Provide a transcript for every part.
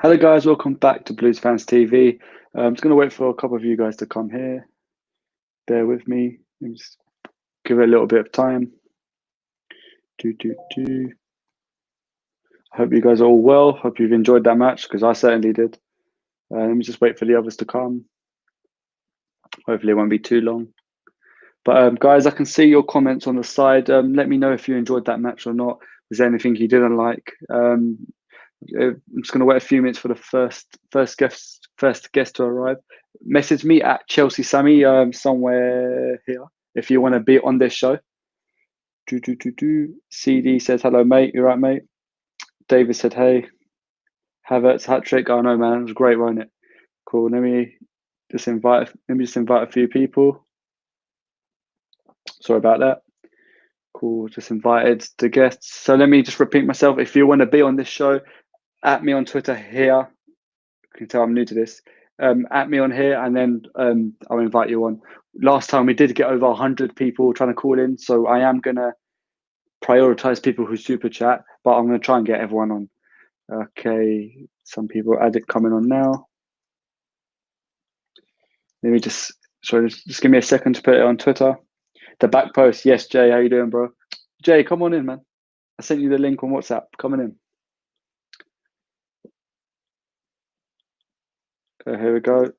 Hello, guys. Welcome back to Blues Fans TV. I'm just going to wait for a couple of you guys to come here. Bear with me. Let me just give it a little bit of time. Hope you guys are all well. Hope you've enjoyed that match because I certainly did. Let me just wait for the others to come. Hopefully, it won't be too long. But guys, I can see your comments on the side. Let me know if you enjoyed that match or not. Was there anything you didn't like? I'm just going to wait a few minutes for the first guest to arrive. Message me at Chelsea Sammy somewhere here if you want to be on this show. CD says hello, mate. You're right, mate. David said hey. Havertz hat trick. Oh no, man, it was great, wasn't it? Cool. Let me just invite a few people. Sorry about that. Cool. Just invited the guests. So let me just repeat myself. If you want to be on this show, at me on Twitter here. You can tell I'm new to this. At me on here, and then I'll invite you on. Last time we did get over 100 people trying to call in, so I am gonna prioritize people who super chat, but I'm gonna try and get everyone on. Okay, some people added coming on now. Let me just give me a second to put it on Twitter. The back post, yes, Jay, how you doing, bro? Jay, come on in, man. I sent you the link on WhatsApp. Coming in. Okay, here we go.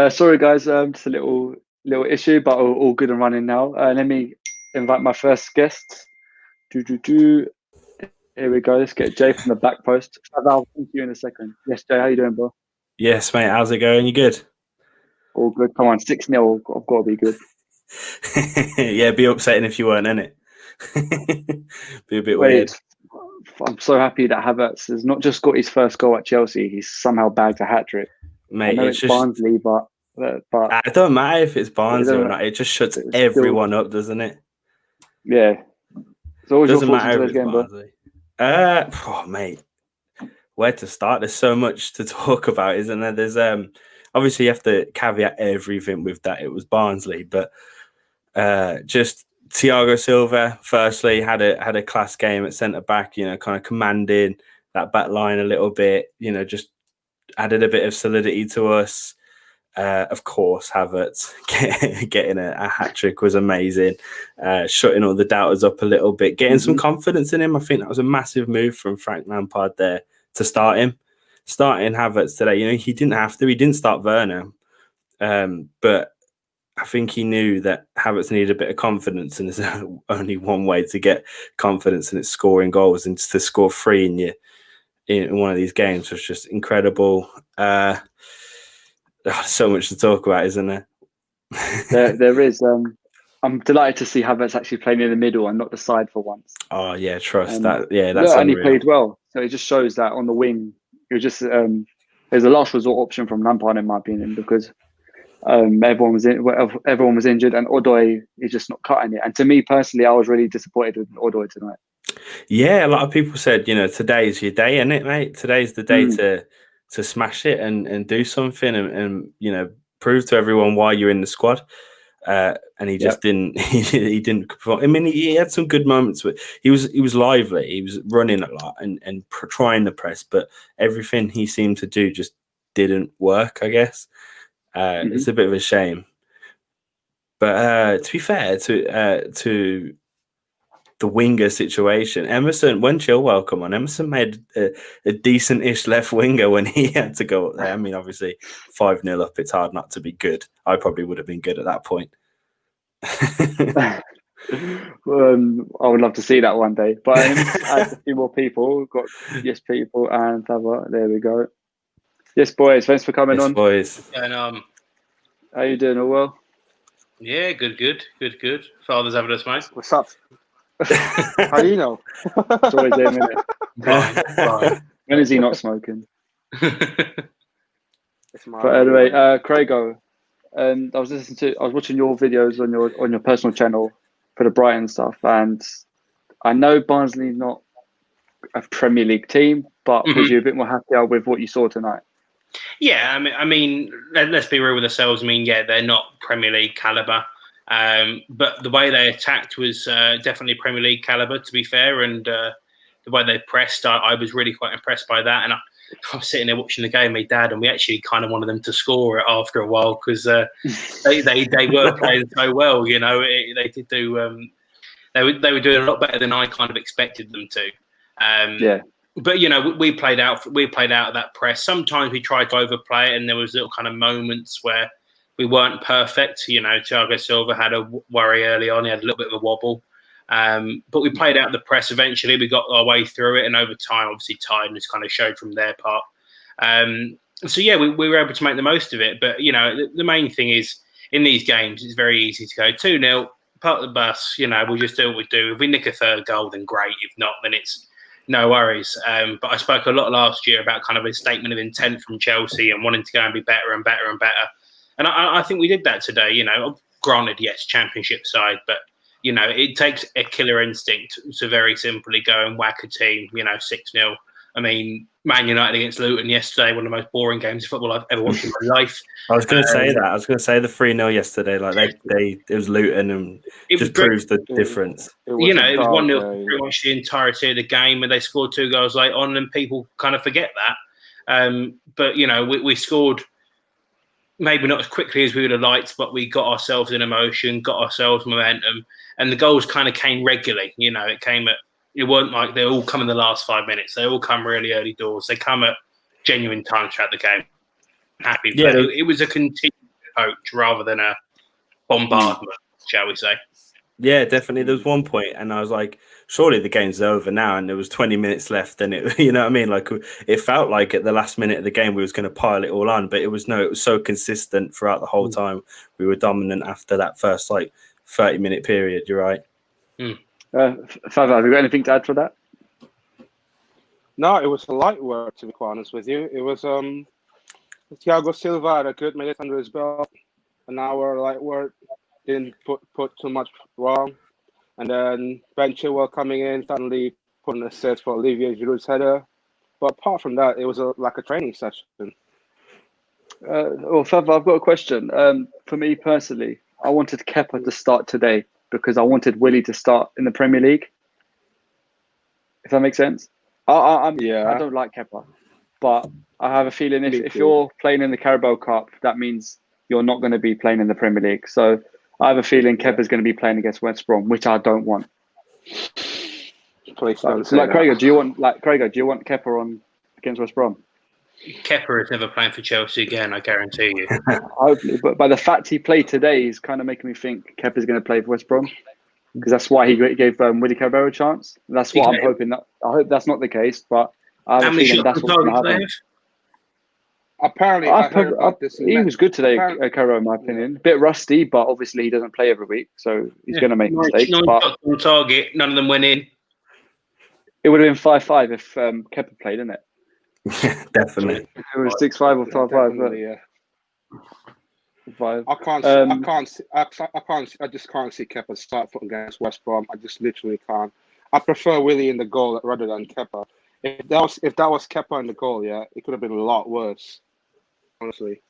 Sorry, guys, just a little issue, but all good and running now. Let me invite my first guest. Here we go. Let's get Jay from the back post. I'll thank you in a second. Yes, Jay, how you doing, bro? Yes, mate. How's it going? You good? All good. Come on, 6-0. I've got to be good. Yeah, be upsetting if you weren't in it. Be a bit weird. I'm so happy that Havertz has not just got his first goal at Chelsea. He's somehow bagged a hat trick. Mate, I know it's Barnsley, but it don't matter if it's Barnsley or it not. It just shuts everyone up, doesn't it? Yeah. So what was your Doesn't thoughts on matter if today's it's game, bro? Barnsley. Mate, where to start? There's so much to talk about, isn't there? There's obviously you have to caveat everything with that. It was Barnsley, but just Thiago Silva, firstly, had a class game at centre back. You know, kind of commanding that back line a little bit. You know, just added a bit of solidity to us. Of course, Havertz getting a hat trick was amazing, shutting all the doubters up a little bit, getting some confidence in him. I think that was a massive move from Frank Lampard there to start him. Starting Havertz today, you know, he didn't have to. He didn't start Werner, but I think he knew that Havertz needed a bit of confidence, and there's only one way to get confidence, and it's scoring goals. And to score 3 in one of these games was just incredible. So much to talk about, isn't there? There is. I'm delighted to see Havertz actually playing in the middle and not the side for once. Oh yeah, trust that. Yeah, that's and he unreal. played well. So it just shows that on the wing, it was just there's a last resort option from Lampard in my opinion because everyone was injured and Odoi is just not cutting it. And to me personally, I was really disappointed with Odoi tonight. Yeah, a lot of people said, you know, today's your day, isn't it, mate? Today's the day to smash it and do something and you know prove to everyone why you're in the squad. And he just didn't. He didn't perform. I mean, he had some good moments, but he was lively. He was running a lot and trying to press, but everything he seemed to do just didn't work. I guess it's a bit of a shame. But to be fair to the winger situation. Emerson, when Chilwell come on, Emerson made a decent-ish left winger when he had to go up there. I mean, obviously, 5-0 up, it's hard not to be good. I probably would have been good at that point. I would love to see that one day. But let me just add a few more people. We've got Yes People and Thava. There we go. Yes, boys. Thanks for coming on. Boys. And how you doing? All well? Yeah, good. Father's having us, mate. What's up? How do you know? It's always him, isn't it? Right. When is he not smoking? It's my But anyway, Craigo, I was watching your videos on your personal channel for the Brighton stuff, and I know Barnsley not a Premier League team, but was you a bit more happier with what you saw tonight? Yeah, I mean, let's be real with ourselves. I mean, yeah, they're not Premier League caliber, but the way they attacked was definitely Premier League caliber, to be fair. And the way they pressed, I was really quite impressed by that. And I was sitting there watching the game with my dad, and we actually kind of wanted them to score it after a while because they were playing so well. You know, they did do. They were doing a lot better than I kind of expected them to. Yeah. But you know, we played out that press. Sometimes we tried to overplay it, and there was little kind of moments where we weren't perfect. You know, Thiago Silva had a worry early on; he had a little bit of a wobble. But we played out the press. Eventually, we got our way through it, and over time, obviously, tiredness kind of showed from their part. So yeah, we were able to make the most of it. But you know, the main thing is in these games, it's very easy to go 2-0, part of the bus. You know, we'll just do what we do. If we nick a third goal, then great. If not, then it's no worries. But I spoke a lot last year about kind of a statement of intent from Chelsea and wanting to go and be better and better and better. And I think we did that today. You know, granted, yes, championship side, but you know, it takes a killer instinct to very simply go and whack a team. You know, 6-0. I mean, Man United against Luton yesterday, one of the most boring games of football I've ever watched in my life. I was going to say that. I was going to say the 3-0 yesterday. Like it was Luton, and it just proves the difference. It was 1-0 pretty much the entirety of the game, and they scored 2 goals late on, and people kind of forget that. But you know, we scored maybe not as quickly as we would have liked, but we got ourselves in emotion, got ourselves momentum, and the goals kind of came regularly. You know, it weren't like they all come in the last 5 minutes. They all come really early doors. They come at genuine times throughout the game. Happy. Yeah, it was a continued approach rather than a bombardment, shall we say. Yeah, definitely. There was one point, and I was like, surely the game's over now, and there was 20 minutes left, and it, you know what I mean? Like, it felt like at the last minute of the game we was going to pile it all on, but it was so consistent throughout the whole time. We were dominant after that first, 30-minute period. You're right. Fava, have you got anything to add for that? No, it was a light work, to be quite honest with you. It was Thiago Silva had a good minute under his belt, an hour light work, didn't put too much wrong, and then Ben Chilwell coming in, suddenly putting an assist for Olivier Giroud's header. But apart from that, it was like a training session. Well, Fava, I've got a question. For me personally, I wanted Kepa to start today because I wanted Willie to start in the Premier League. If that makes sense. I don't like Kepa, but I have a feeling if you're playing in the Carabao Cup, that means you're not going to be playing in the Premier League. So I have a feeling Kepa's going to be playing against West Brom, which I don't want. Craigo, do you want Kepa on against West Brom? Kepa is never playing for Chelsea again, I guarantee you. Hopefully, but by the fact he played today, is kind of making me think Kepa's going to play for West Brom, because that's why he gave Willie Carabao a chance. That's what I'm hoping. I hope that's not the case, but I have a feeling that's what's going to happen. Apparently, I heard about this. He was good today, Carabao, in my opinion. A bit rusty, but obviously he doesn't play every week, so he's going to make mistakes. But on target, none of them went in. It would have been 5-5 if Kepa played, didn't it? Definitely. It was 6-5 or 5-5. Yeah. 5. I just can't see Kepa start foot against West Brom. I just literally can't. I prefer Willie in the goal rather than Kepa. If that was Kepa in the goal, it could have been a lot worse. Honestly.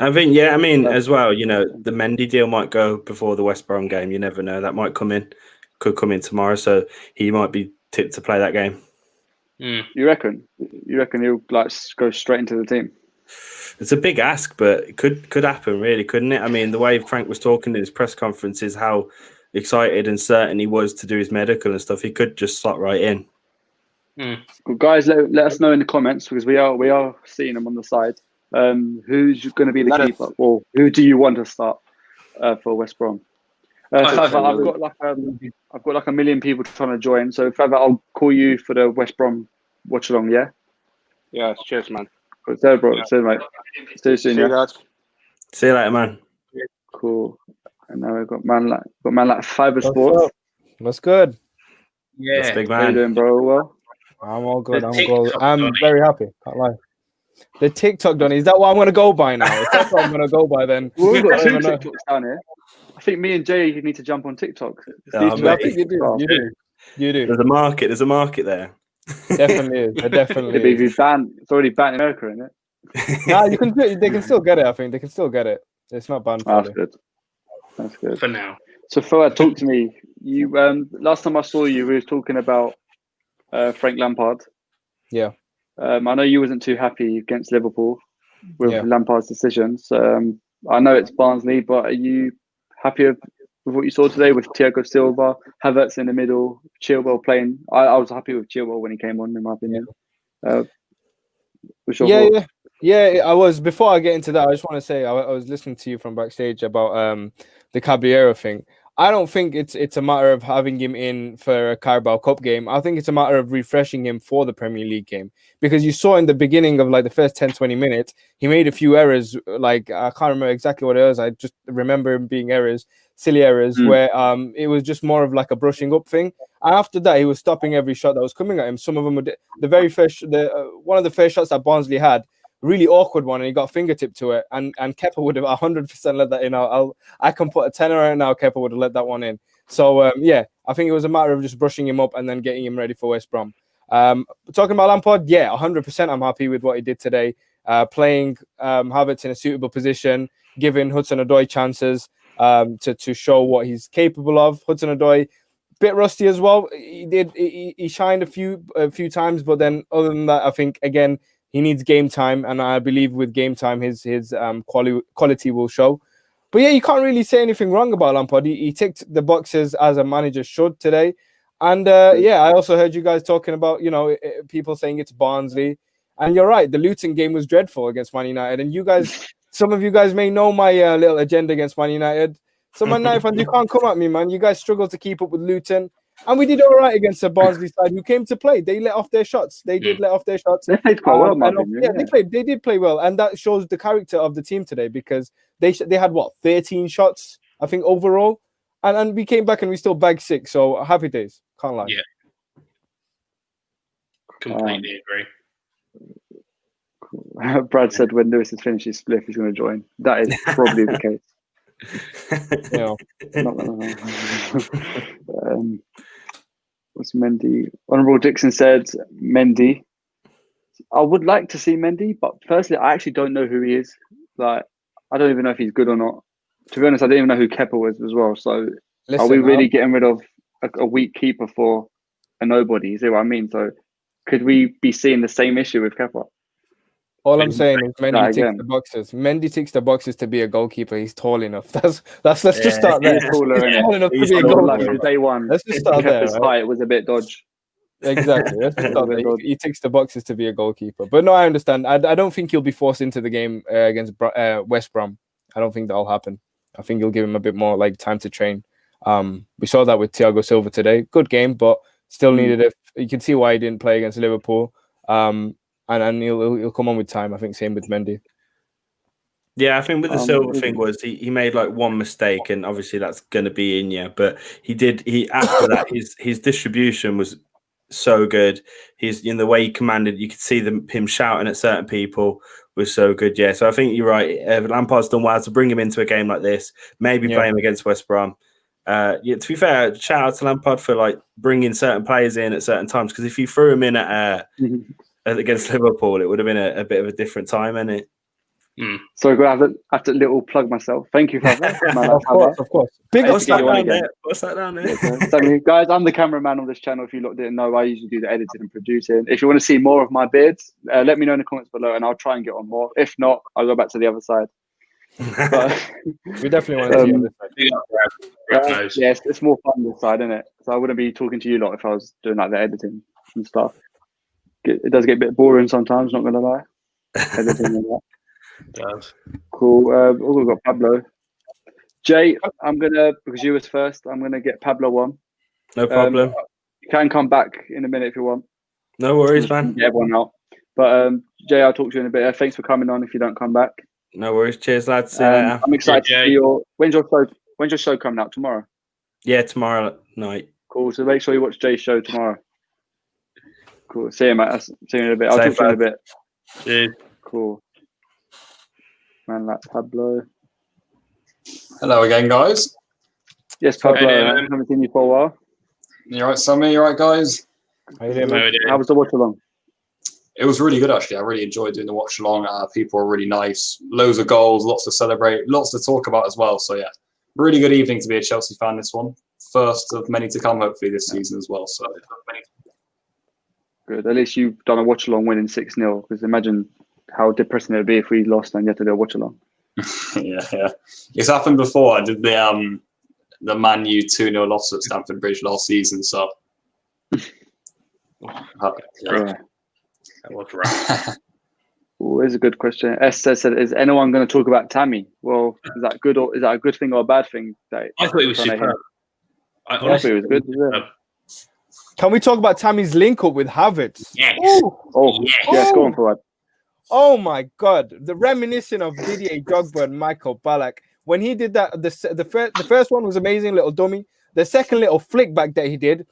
I think, as well, the Mendy deal might go before the West Brom game. You never know. That might could come in tomorrow, so he might be tipped to play that game. You reckon? He'll go straight into the team? It's a big ask, but it could happen, really, couldn't it? I mean, the way Frank was talking in his press conferences, how excited and certain he was to do his medical and stuff, he could just slot right in. Well, guys, let us know in the comments, because we are seeing them on the side. Who's going to be the keeper, or who do you want to start for West Brom? I've got like a million people trying to join, so Fava, I'll call you for the West Brom watch along. Yeah. Yeah. Cheers, man. Good, so, bro. See you, mate. See you soon. See you guys. See you later, man. Cool. And now we've got man like Fiber Sports. What's good? Yeah. That's big How you man. doing, bro? Well, I'm all good. The I'm TikTok Donny. very happy. Can't lie. The TikTok Donny, is that what I'm going to go by now? If that's what I'm going to go by, then we've got I two don't know. TikToks down here. I think me and Jay need to jump on TikTok. Oh, I mate. think you do. You do. There's a market. There's a market there. Definitely is. There definitely is. It's already banned in America, isn't it? Nah, they can still get it. I think they can still get it. It's not banned. That's good. That's good. For now. So, Fawad, talk to me. You last time I saw you, we were talking about Frank Lampard. Yeah. I know you wasn't too happy against Liverpool with Yeah. Lampard's decisions. I know it's Barnsley, but are you happy with what you saw today with Thiago Silva, Havertz in the middle, Chilwell playing? I was happy with Chilwell when he came on, in my opinion. Yeah, I was. Before I get into that, I just want to say I was listening to you from backstage about the Caballero thing. I don't think it's a matter of having him in for a Carabao Cup game. I think it's a matter of refreshing him for the Premier League game, because you saw in the beginning of like the first 10-20 minutes, he made a few errors. Like, I can't remember exactly what it was. I just remember him being silly errors, where it was just more of like a brushing up thing. And after that, he was stopping every shot that was coming at him. Some of them were the very first, one of the first shots that Barnsley had, really awkward one, and he got fingertip to it, and Kepa would have 100% let that in. I can put a tenner right now. Kepa would have let that one in. So yeah, I think it was a matter of just brushing him up and then getting him ready for West Brom. Talking about Lampard, yeah, 100%. I'm happy with what he did today. Playing Havertz in a suitable position, giving Hudson-Odoi chances to show what he's capable of. Hudson-Odoi, bit rusty as well. He shined a few times, but then other than that, I think again, he needs game time, and I believe with game time, his quality will show. But yeah, you can't really say anything wrong about Lampard. He ticked the boxes as a manager should today. And yeah, I also heard you guys talking about, people saying it's Barnsley. And you're right, the Luton game was dreadful against Man United. And you guys, some of you guys may know my little agenda against Man United. So Man United fans, you can't come at me, man. You guys struggle to keep up with Luton. And we did all right against the Barnsley side who came to play. They let off their shots. They did let off their shots. They played quite well, They did play well. And that shows the character of the team today, because they had, 13 shots, I think, overall. And we came back and we still bagged 6. So happy days. Can't lie. Yeah. Completely agree. Brad said when Lewis has finished his spliff, he's going to join. That is probably the case. What's Mendy? Honourable Dixon said Mendy. I would like to see Mendy, but firstly, I actually don't know who he is. Like, I don't even know if he's good or not. To be honest, I didn't even know who Kepa was as well. So, are we really getting rid of a weak keeper for a nobody? You see what I mean? So, could we be seeing the same issue with Kepa? All I'm saying is Mendy ticks the boxes. Mendy ticks the boxes to be a goalkeeper. He's tall enough. Let's just start there. He's taller, he's tall enough to he's be a goalkeeper. Like day one. Let's just start there. His height was a bit dodge. Exactly. Let's just start there. He ticks the boxes to be a goalkeeper. But no, I understand. I don't think he'll be forced into the game against West Brom. I don't think that'll happen. I think you'll give him a bit more time to train. We saw that with Thiago Silva today. Good game, but still needed it. You can see why he didn't play against Liverpool. And he'll come on with time. I think same with Mendy. Yeah, I think with the Silva thing was he made one mistake, and obviously that's going to be in you. But after that his distribution was so good. He's in the way he commanded. You could see him shouting at certain people was so good. Yeah, so I think you're right. Lampard's done well to bring him into a game like this. Maybe play him against West Brom. To be fair, shout out to Lampard for bringing certain players in at certain times, because if you threw him in at against Liverpool, it would have been a bit of a different time, innit? So I have to little plug myself. Thank you for that. Of course. What's that down there? So, guys, I'm the cameraman on this channel. If you lot didn't know, I usually do the editing and producing. If you want to see more of my beards, let me know in the comments below, and I'll try and get on more. If not, I'll go back to the other side. But, We definitely want to see on this side. Big up, Brad. yeah, it's more fun this side, isn't it? So I wouldn't be talking to you lot if I was doing like the editing and stuff. It does get a bit boring sometimes, not gonna lie. Editing and that. Does. Cool. We've got Pablo. Jay, because you was first, I'm gonna get Pablo on. No problem. You can come back in a minute if you want. No worries, man. Get everyone out. But Jay, I'll talk to you in a bit. Thanks for coming on if you don't come back. No worries. Cheers, lads. See you later. I'm excited to see when's your show coming out? Tomorrow? Yeah, tomorrow night. Cool. So make sure you watch Jay's show tomorrow. Cool. See you, mate. See you in a bit. I'll talk to you in a bit. Cheers. Cool. Man, like Pablo. Hello again, guys. Yes, Pablo. Hey, I haven't seen you for a while. You all right, Sammy? You all right, guys? How you doing, man? How was the watch along? It was really good, actually. I really enjoyed doing the watch along. People were really nice. Loads of goals, lots to celebrate, lots to talk about as well. So, yeah, really good evening to be a Chelsea fan, this one. First of many to come, hopefully, this season as well. So, Good. At least you've done a watch along winning 6-0. Because imagine how depressing it would be if we lost and you had to do a watch along. yeah. It's happened before. I did the Man U 2-0 loss at Stamford Bridge last season. So, Right. That was rough. Oh, here's a good question. Esther said, "Is anyone going to talk about Tammy?" Well, is that good or is that a good thing or a bad thing? I thought it was superb. I thought it was good. Yeah. Can we talk about Tammy's link up with Havertz? Yes. Oh, yes, go on for it. Oh my God, the reminiscing of Didier Drogba and Michael Ballack when he did that. The first one was amazing, little dummy. The second little flick back that he did,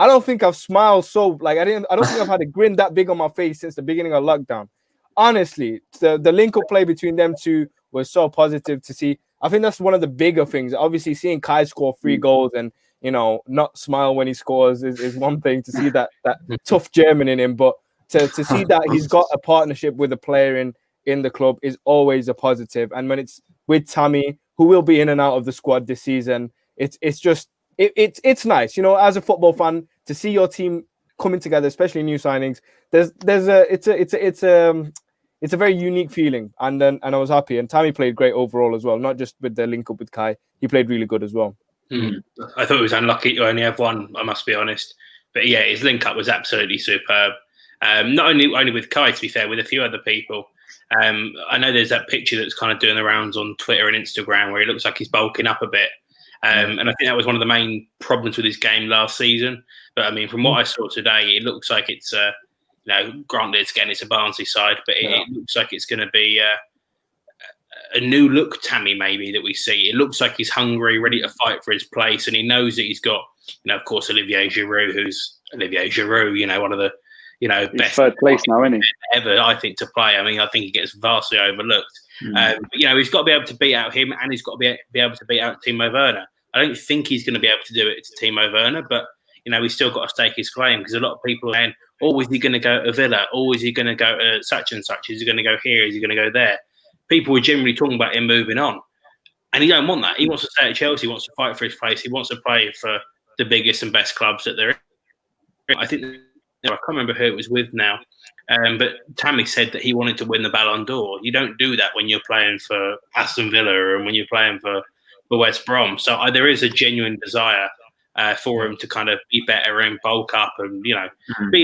I don't think I've smiled so I don't think I've had a grin that big on my face since the beginning of lockdown. Honestly, the link up play between them two was so positive to see. I think that's one of the bigger things. Obviously, seeing Kai score 3 goals and not smile when he scores is one thing. To see that tough German in him, but to see that he's got a partnership with a player in the club is always a positive. And when it's with Tammy, who will be in and out of the squad this season, it's nice, as a football fan, to see your team coming together, especially new signings. It's a very unique feeling, and I was happy. And Tammy played great overall as well, not just with the link up with Kai. He played really good as well. I thought it was unlucky to only have one, I must be honest. But yeah, his link up was absolutely superb. Not only with Kai, to be fair, with a few other people. I know there's that picture that's kind of doing the rounds on Twitter and Instagram where he looks like he's bulking up a bit. And I think that was one of the main problems with his game last season. But I mean, from what I saw today, it looks like it's, granted, it's a Barnsley side, but it looks like it's going to be a new look Tammy maybe that we see. It looks like he's hungry, ready to fight for his place, and he knows that he's got, of course, Olivier Giroud, one of the, best third place now, isn't he? Ever, I think, to play. I mean, I think he gets vastly overlooked. But, he's got to be able to beat out him, and he's got to be able to beat out Timo Werner. I don't think he's going to be able to do it to Timo Werner, but he's still got to stake his claim, because a lot of people are saying, "Oh, is he going to go to Villa? Or is he going to go to such and such? Is he going to go here? Is he going to go there?" People were generally talking about him moving on, and he don't want that. He wants to stay at Chelsea. He wants to fight for his place. He wants to play for the biggest and best clubs that they're in. I think. I can't remember who it was with now, but Tammy said that he wanted to win the Ballon d'Or. You don't do that when you're playing for Aston Villa and when you're playing for West Brom. So there is a genuine desire for him to kind of be better and bulk up and, be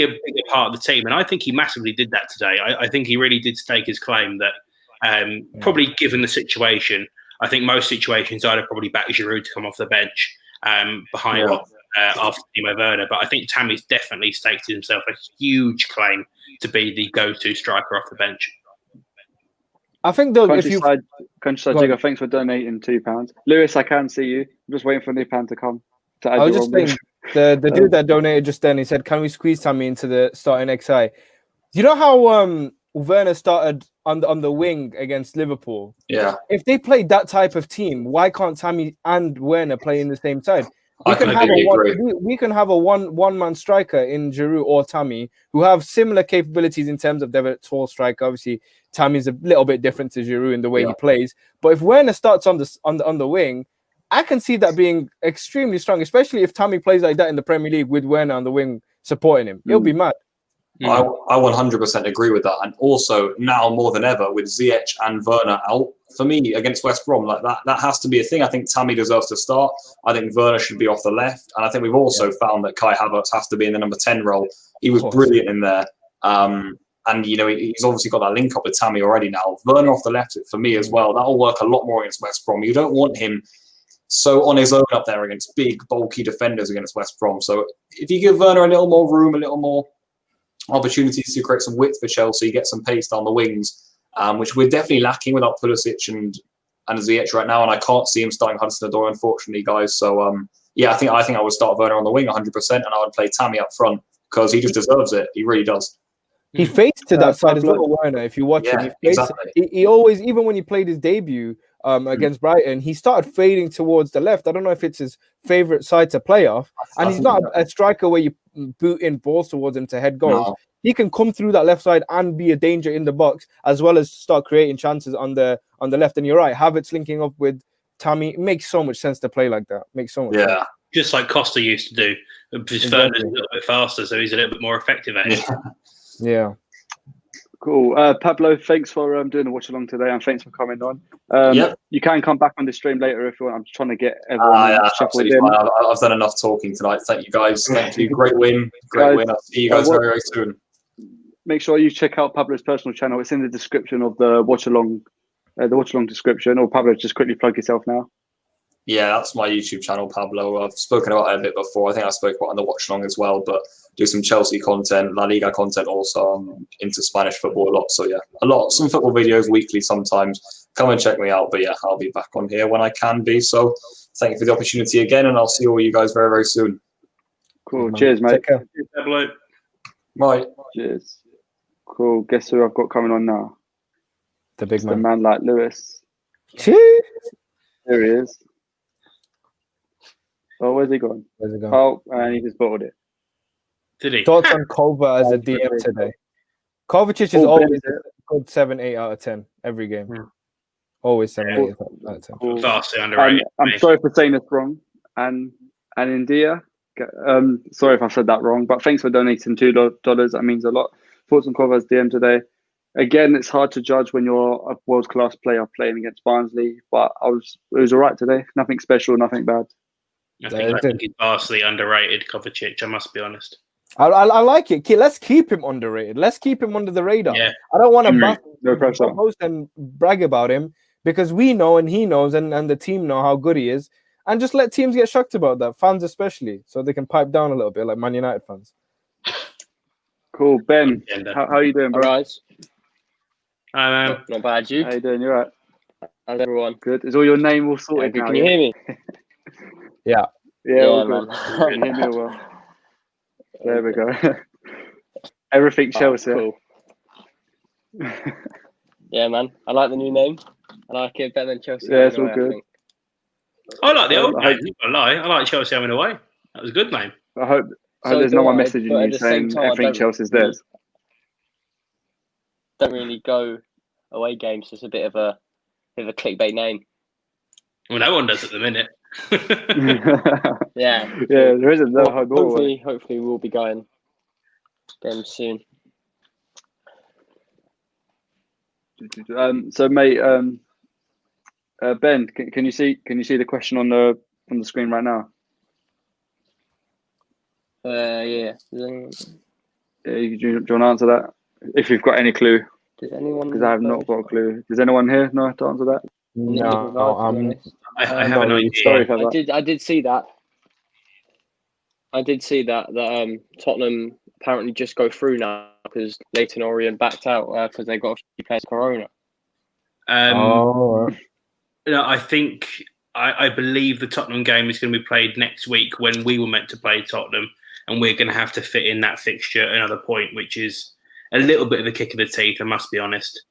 a bigger part of the team. And I think he massively did that today. I think he really did stake his claim that probably given the situation, I think most situations I'd have probably backed Giroud to come off the bench behind after Timo Werner, but I think Tammy's definitely staked himself a huge claim to be the go-to striker off the bench. I think though, Countryside Jigger, thanks for donating £2. Lewis, I can see you. I'm just waiting for the pan to come. I was just saying, the dude that donated just then, he said, "Can we squeeze Tammy into the starting XI?" You know how Werner started on the wing against Liverpool? Yeah. If they played that type of team, why can't Tammy and Werner play in the same side? We can have a one-man striker in Giroud or Tammy who have similar capabilities in terms of they're a tall striker. Obviously, Tammy's a little bit different to Giroud in the way he plays. But if Werner starts on the wing, I can see that being extremely strong, especially if Tammy plays like that in the Premier League with Werner on the wing supporting him. It'll be mad. I 100% agree with that. And also now more than ever with Ziyech and Werner out, for me against West Brom, like that has to be a thing. I think Tammy deserves to start. I think Werner should be off the left. And I think we've also found that Kai Havertz has to be in the number 10 role. He was brilliant in there. And, you know, he's obviously got that link up with Tammy already now. Werner off the left for me as well. That'll work a lot more against West Brom. You don't want him so on his own up there against big, bulky defenders against West Brom. So if you give Werner a little more room, a little more opportunities to create some width for Chelsea, get some pace down the wings, which we're definitely lacking without Pulisic and Ziyech right now. And I can't see him starting Hudson-Odoi, unfortunately, guys. So, yeah, I think I would start Werner on the wing 100%, and I would play Tammy up front because he just deserves it. He really does. He fades to that side as well, Werner. If you watch him, he always, even when he played his debut against Brighton, he started fading towards the left. I don't know if it's his favourite side to play off. And he's not a striker where you boot in balls towards him to head goals. No. He can come through that left side and be a danger in the box, as well as start creating chances on the left. And you're right, Havertz linking up with Tammy, it makes so much sense to play like that. Makes so much sense. Just like Costa used to do. His Werner's a little bit faster, so he's a little bit more effective at it. Yeah. Cool. Pablo, thanks for doing the watch along today, and thanks for coming on. You can come back on the stream later if you want. I'm just trying to get everyone shuffled in. I've done enough talking tonight. Thank you, guys. Thank you. Great win. Great win. I'll see you guys very, very soon. Make sure you check out Pablo's personal channel. It's in the description of the watch along description. Or Pablo, just quickly plug yourself now. Yeah, that's my YouTube channel, Pablo. I've spoken about it a bit before. I think I spoke about it on the watch along as well, but do some Chelsea content, La Liga content also. I'm into Spanish football a lot. So yeah, some football videos weekly sometimes. Come and check me out. But yeah, I'll be back on here when I can be. So thank you for the opportunity again, and I'll see all you guys very, very soon. Cool. Cheers, mate. Take care. Cheers, Pablo. Bye. Cheers. Cool. Guess who I've got coming on now? The big man. The man like Lewis. Cheers. There he is. Oh, where's he gone? Oh, and he just bottled it. Did he? Thoughts on Kova as a DM today? Kovacic is always a good 7, 8 out of 10 every game. Always 7, 8 out of 10. Cool. Vastly underrated. I'm sorry for saying this wrong. And India, sorry if I said that wrong, but thanks for donating $2. That means a lot. Thoughts on Kova's DM today? Again, it's hard to judge when you're a world-class player playing against Barnsley, but it was all right today. Nothing special, nothing bad. I think he's vastly underrated, Kovacic, I must be honest. I like it. Let's keep him underrated. Let's keep him under the radar. Yeah. I don't want to post and brag about him because we know and he knows and the team know how good he is. And just let teams get shocked about that, fans especially, so they can pipe down a little bit like Man United fans. Cool. Ben, how are you doing, bro? All right. Not bad, you? How you doing? You all right? How's everyone? Good. Is all your name all sorted now? Can you hear me? Yeah. Yeah, all good. Can you hear me well? There we go. Everything Chelsea. Cool. Yeah, man. I like the new name. I like it better than Chelsea. Yeah, it's all good. I like the old name. I like Chelsea having away. That was a good name. I hope there's no one messaging you saying everything Chelsea's theirs. Don't really go away games. It's a bit of a clickbait name. Well, no one does at the minute. Yeah, there isn't no hopefully we'll be going soon. So mate, Ben, can you see the question on the screen right now? Yeah. Do you want to answer that? If you've got any clue. Does anyone? Because I have not got a clue. Does anyone here know to answer that? No, I have an idea. Sorry for that. I did see that. That Tottenham apparently just go through now because Leighton Orient backed out because they got a few players corona. No, I think I believe the Tottenham game is going to be played next week when we were meant to play Tottenham, and we're going to have to fit in that fixture another point, which is a little bit of a kick in the teeth. I must be honest.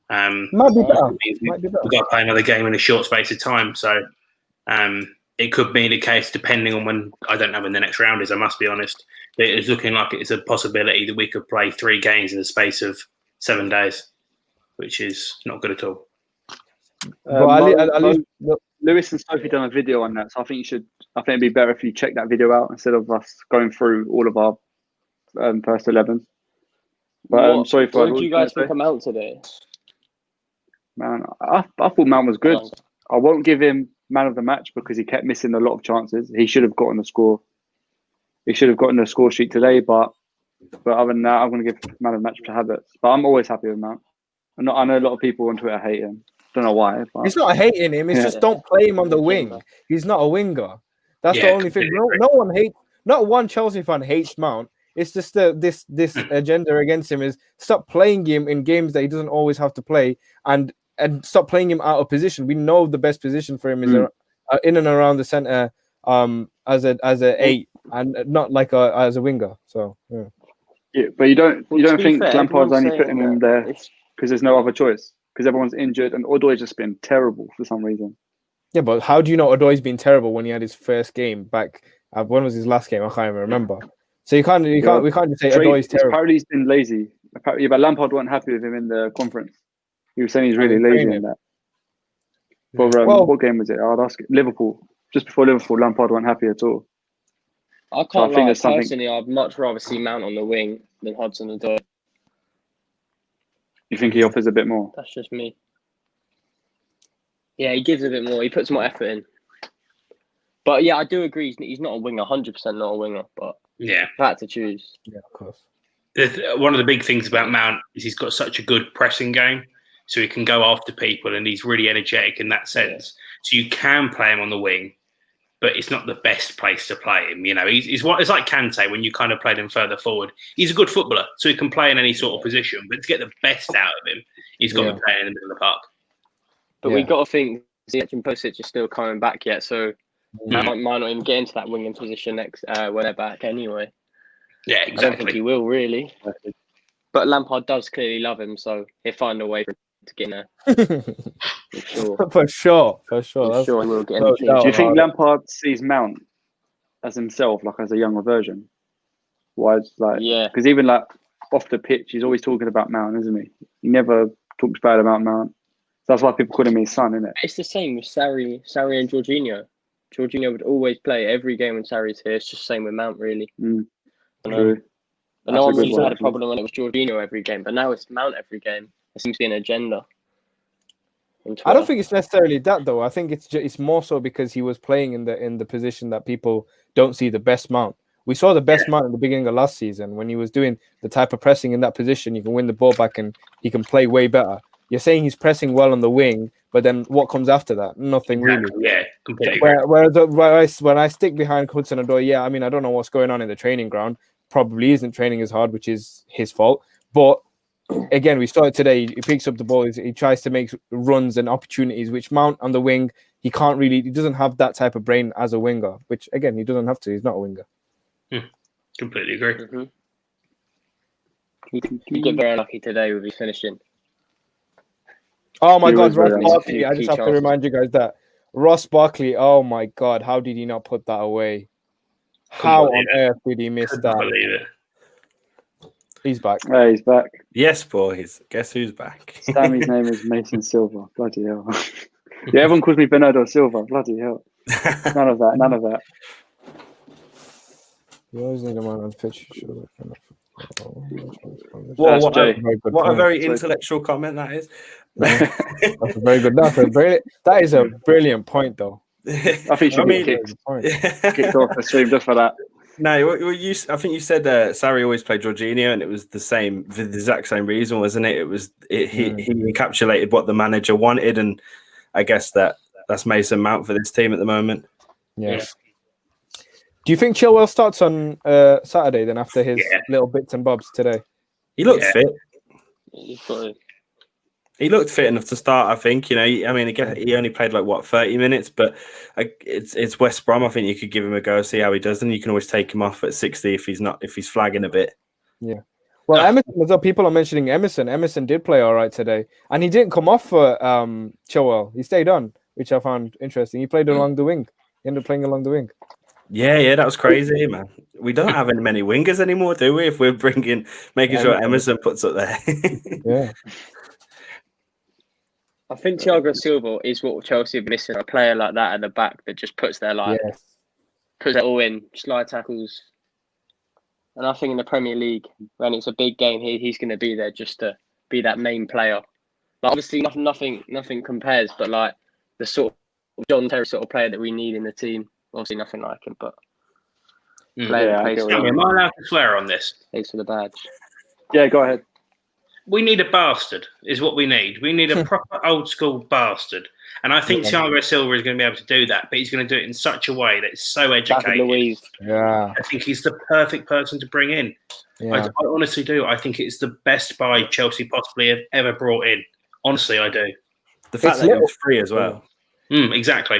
Might be better. We've got to play another game in a short space of time, so it could be the case depending on when. I don't know when the next round is. I must be honest. But it's looking like it's a possibility that we could play 3 games in the space of 7 days, which is not good at all. Lewis and Sophie done a video on that, so I think it'd be better if you check that video out instead of us going through all of our first 11. But sorry for What did you guys think of Mount today? Man, I thought Mount was good. I won't give him man of the match because he kept missing a lot of chances. He should have gotten the score. He should have gotten the score sheet today, but other than that, I'm going to give man of the match to Havertz. But I'm always happy with Mount. I know a lot of people on Twitter hate him. Don't know why. But... It's not hating him. It's just don't play him on the wing. He's not a winger. That's the only thing. No one hates. Not one Chelsea fan hates Mount. It's just this agenda against him is stop playing him in games that he doesn't always have to play, and stop playing him out of position. We know the best position for him is in and around the center, as a 8 and not like as a winger. So yeah, but you don't think Lampard's only putting him there because there's no other choice because everyone's injured and Odoi's just been terrible for some reason. Yeah, but how do you know Odoi's been terrible when he had his first game back? When was his last game? I can't even remember. So we can't just say Odoi's terrible. Apparently he's been lazy. Apparently, but Lampard wasn't happy with him in the conference. He was saying he's really lazy in that. For what game was it? I'd ask Liverpool. Just before Liverpool, Lampard wasn't happy at all. I can't lie. Personally, I'd much rather see Mount on the wing than Hudson-Odoi. You think he offers a bit more? That's just me. Yeah, he gives a bit more. He puts more effort in. But yeah, I do agree. He's not a winger. 100% not a winger. But yeah, if I had to choose. Yeah, of course. One of the big things about Mount is he's got such a good pressing game, so he can go after people, and he's really energetic in that sense. So you can play him on the wing, but it's not the best place to play him. You know, it's like Kante when you kind of played him further forward. He's a good footballer, so he can play in any sort of position. But to get the best out of him, he's got to play in the middle of the park. But we got to think Ziyech and Pulisic are still coming back yet, so might not even get into that winging position next when they're back anyway. Yeah, exactly. I don't think he will really. But Lampard does clearly love him, so he'll find a way to get in there. For sure. For sure he will get in the team. Do you think Lampard sees Mount as himself, like as a younger version? Why? Because even like off the pitch, he's always talking about Mount, isn't he? He never talks bad about Mount. So that's why people call him his son, isn't it? It's the same with Sarri and Jorginho. Jorginho would always play every game when Sarri's here. It's just the same with Mount, really. True. But no one really had a problem when it was Jorginho every game, but now it's Mount every game. There seems to be an agenda. I don't think it's necessarily that though. I think it's more so because he was playing in the position that people don't see the best Mount. We saw the best Mount in the beginning of last season when he was doing the type of pressing in that position. You can win the ball back and he can play way better. You're saying he's pressing well on the wing, but then what comes after that? Nothing really. Yeah, completely. Whereas when I stick behind Hudson-Odoi, I mean, I don't know what's going on in the training ground. Probably isn't training as hard, which is his fault. But again, we saw it today. He picks up the ball. He tries to make runs and opportunities, which Mount on the wing, he doesn't have that type of brain as a winger, which again, he doesn't have to. He's not a winger. Completely agree. Mm-hmm. He get very lucky today with his finishing. Oh my God, Ross Barkley. I just have to remind you guys that Ross Barkley, oh my God, how did he not put that away? How on earth did he miss that? He's back. Yeah, he's back. Yes, boys. Guess who's back? Sammy's name is Mason Silva. Bloody hell. Yeah, everyone calls me Bernardo Silva. Bloody hell. None of that. You always need a man on the pitch. What a very intellectual comment that is. That's a very good. That is a brilliant point, though. I think you should be kicked off the stream just for that. No, I think you said Sarri always played Jorginho, and it was the exact same reason, wasn't it? He encapsulated what the manager wanted, and I guess that's Mason Mount for this team at the moment. Yes. Do you think Chilwell starts on Saturday then after his little bits and bobs today? He looked fit. He looked fit enough to start, I think. You know, I mean, again, he only played 30 minutes, but it's West Brom. I think you could give him a go, see how he does, and you can always take him off at 60 if he's flagging a bit. Yeah. Well, Emerson, people are mentioning Emerson. Emerson did play all right today, and he didn't come off for Chilwell. He stayed on, which I found interesting. He played along the wing. He ended up playing along the wing. Yeah, that was crazy, man. We don't have many wingers anymore, do we? If we're making sure Emerson puts up there. Yeah. I think Thiago Silva is what Chelsea are missing, a player like that at the back that just puts their puts it all in, slide tackles. And I think in the Premier League, when it's a big game, he's going to be there just to be that main player. But obviously, nothing compares. But like the sort of John Terry sort of player that we need in the team. Obviously, nothing like him, but player that plays Am I allowed to swear on this? plays for the badge. Yeah, go ahead. We need a bastard, is what we need. We need a proper old school bastard. And I think Thiago Silva is going to be able to do that, but he's going to do it in such a way that it's so educated. Yeah. I think he's the perfect person to bring in. Yeah. I honestly do. I think it's the best buy Chelsea possibly have ever brought in. Honestly, I do. The fact that it was free as well. Exactly.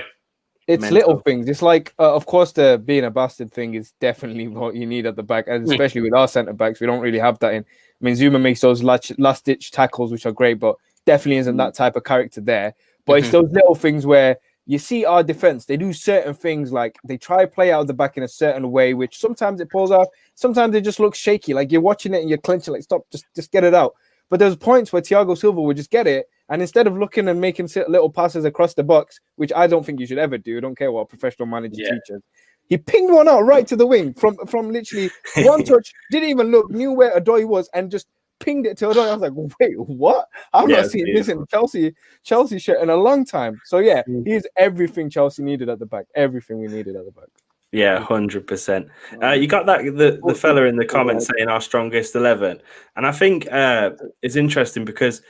It's Mental. little things. It's like, of course, the being a bastard thing is definitely what you need at the back, and especially with our centre backs, we don't really have that in. I mean, Zuma makes those last ditch tackles, which are great, but definitely isn't that type of character there. But it's those little things where you see our defense, they do certain things, like they try to play out the back in a certain way, which sometimes it pulls off, sometimes it just looks shaky. Like you're watching it and you're clenching, like, stop, just get it out. But there's points where Thiago Silva would just get it, and instead of looking and making little passes across the box, which I don't think you should ever do, I don't care what a professional manager teaches, he pinged one out right to the wing from literally one touch, didn't even look, knew where Odoi was, and just pinged it to Odoi. I was like, wait, what? I've not seen this in Chelsea shirt in a long time. So yeah, he's everything Chelsea needed at the back. Everything we needed at the back. Yeah, 100%. You got that the fella in the comments saying our strongest 11, and I think it's interesting because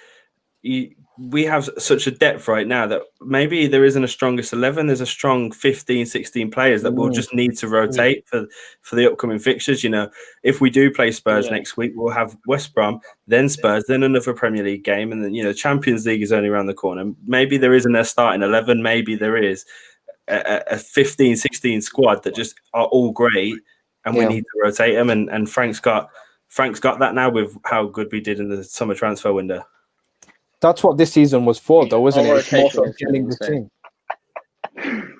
we have such a depth right now that maybe there isn't a strongest 11. There's a strong 15, 16 players that we'll just need to rotate for the upcoming fixtures. You know, if we do play Spurs next week, we'll have West Brom, then Spurs, then another Premier League game, and then, you know, Champions League is only around the corner. Maybe there isn't a starting 11. Maybe there is a 15, 16 squad that just are all great, and we need to rotate them. And Frank's got that now with how good we did in the summer transfer window. That's what this season was for, though, wasn't it? It's more for killing the team.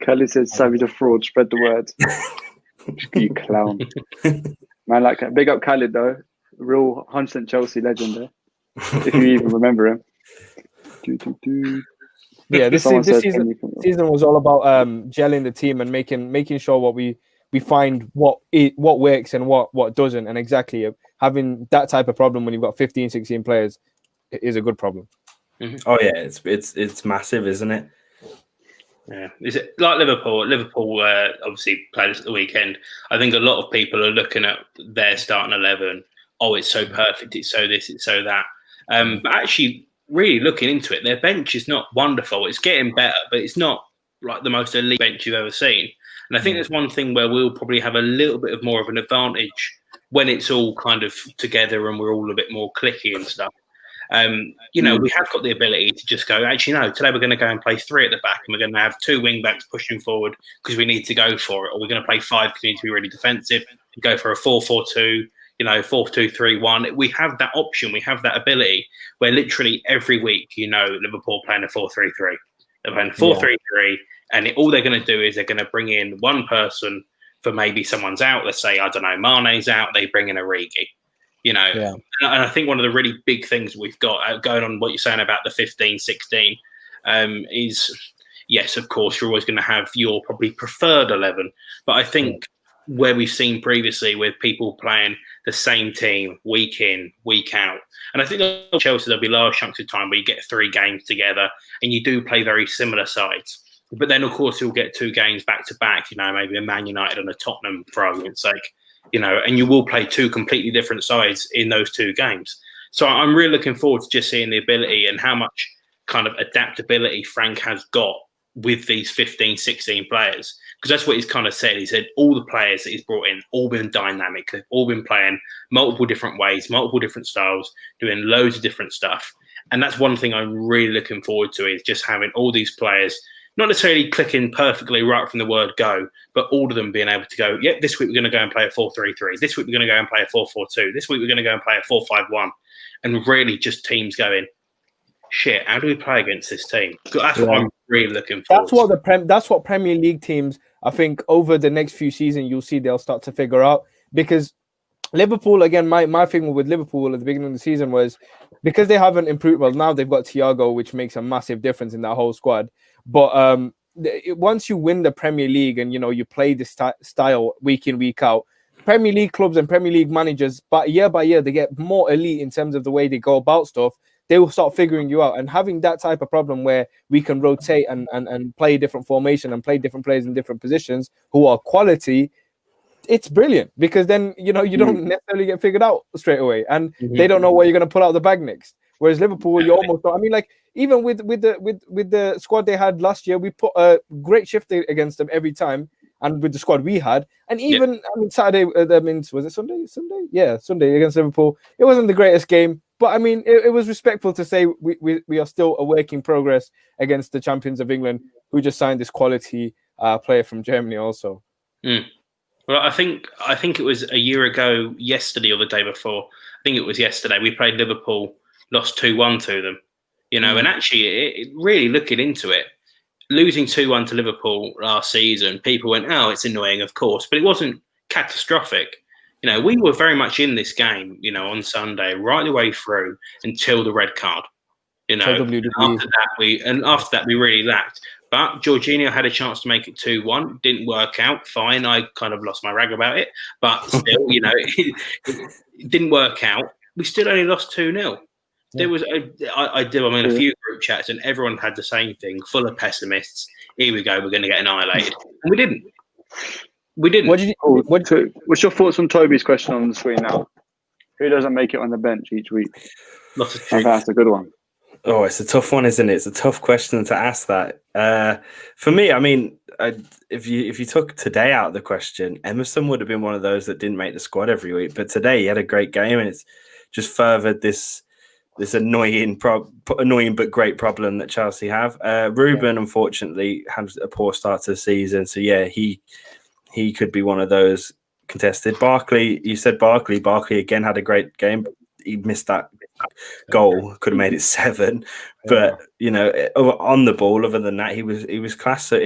Kelly says, Savvy the fraud, spread the word. You clown. Man, like, big up Khalid, though. Real 100% Chelsea legend there. If you even remember him. Yeah, this season was all about gelling the team and making sure what we find what works and what doesn't. And exactly, having that type of problem when you've got 15, 16 players is a good problem. Oh yeah, it's massive, isn't it? Yeah, is it like Liverpool? Liverpool obviously played us at the weekend. I think a lot of people are looking at their starting 11. Oh, it's so perfect. It's so this. It's so that. But actually, really looking into it, their bench is not wonderful. It's getting better, but it's not like the most elite bench you've ever seen. And I think there's one thing where we'll probably have a little bit of more of an advantage when it's all kind of together and we're all a bit more clicky and stuff. You know, we have got the ability to just go, actually, no, today we're going to go and play 3 at the back, and we're going to have 2 wing backs pushing forward because we need to go for it, or we're going to play 5 because we need to be really defensive and go for a 4-4-2, you know, 4-2-3-1. We have that option. We have that ability where literally every week, you know, Liverpool playing a 4-3-3. They're playing 4-3-3, and all they're going to do is they're going to bring in one person for maybe someone's out. Let's say, I don't know, Mane's out. They bring in Origi. You know, and I think one of the really big things we've got going on, what you're saying about the 15, 16, is, yes, of course, you're always going to have your probably preferred 11. But I think where we've seen previously with people playing the same team week in, week out, and I think at Chelsea there'll be large chunks of time where you get 3 games together and you do play very similar sides. But then, of course, you'll get 2 games back to back, you know, maybe a Man United and a Tottenham, for argument's sake. You know, and you will play 2 completely different sides in those 2 games. So I'm really looking forward to just seeing the ability and how much kind of adaptability Frank has got with these 15, 16 players. Because that's what he's kind of said. He said all the players that he's brought in, all been dynamic. They've all been playing multiple different ways, multiple different styles, doing loads of different stuff. And that's one thing I'm really looking forward to, is just having all these players not necessarily clicking perfectly right from the word go, but all of them being able to go, yep, this week we're going to go and play a 4-3-3. This week we're going to go and play a 4-4-2. This week we're going to go and play a 4-5-1. And really just teams going, shit, how do we play against this team? That's what I'm really looking for. That's what Premier League teams, I think, over the next few seasons, you'll see they'll start to figure out. Because Liverpool, again, my thing with Liverpool at the beginning of the season was, because they haven't improved, well, now they've got Thiago, which makes a massive difference in that whole squad. But once you win the Premier League and, you know, you play this style week in, week out, Premier League clubs and Premier League managers, but year by year, they get more elite in terms of the way they go about stuff. They will start figuring you out. And having that type of problem where we can rotate and play different formation and play different players in different positions who are quality, it's brilliant, because then, you don't necessarily get figured out straight away, and they don't know where you're going to pull out the bag next. Whereas Liverpool, you almost don't. I mean, like, even with the squad they had last year, we put a great shift against them every time. And with the squad we had, and even Saturday, was it Sunday? Yeah, Sunday against Liverpool. It wasn't the greatest game, but I mean, it was respectful to say we are still a work in progress against the champions of England, who just signed this quality player from Germany also. Well, I think it was a year ago, yesterday or the day before. I think it was yesterday. We played Liverpool, lost 2-1 to them. And actually, really looking into it, losing 2-1 to Liverpool last season, people went, "Oh, it's annoying, of course," but it wasn't catastrophic. We were very much in this game, on Sunday, right the way through until the red card. After that we really lacked. But Jorginho had a chance to make it 2-1. Didn't work out. Fine, I kind of lost my rag about it, but still, it didn't work out. We still only lost 2-0. There was I'm in a few group chats, and everyone had the same thing, full of pessimists. Here we go, we're going to get annihilated, and we didn't. What's your thoughts on Toby's question on the screen now? Who doesn't make it on the bench each week? That's a good one. Oh, it's a tough one, isn't it? It's a tough question to ask that. For me, I mean, if you took today out of the question, Emerson would have been one of those that didn't make the squad every week. But today he had a great game, and it's just furthered this annoying but great problem that Chelsea have. Ruben, unfortunately, had a poor start to the season. So, yeah, he could be one of those contested. Barkley, you said Barkley. Barkley, again, had a great game. He missed that goal, could have made it 7. But, on the ball, other than that, he was class. So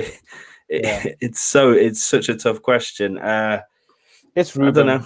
it's such a tough question. It's Ruben. I don't know.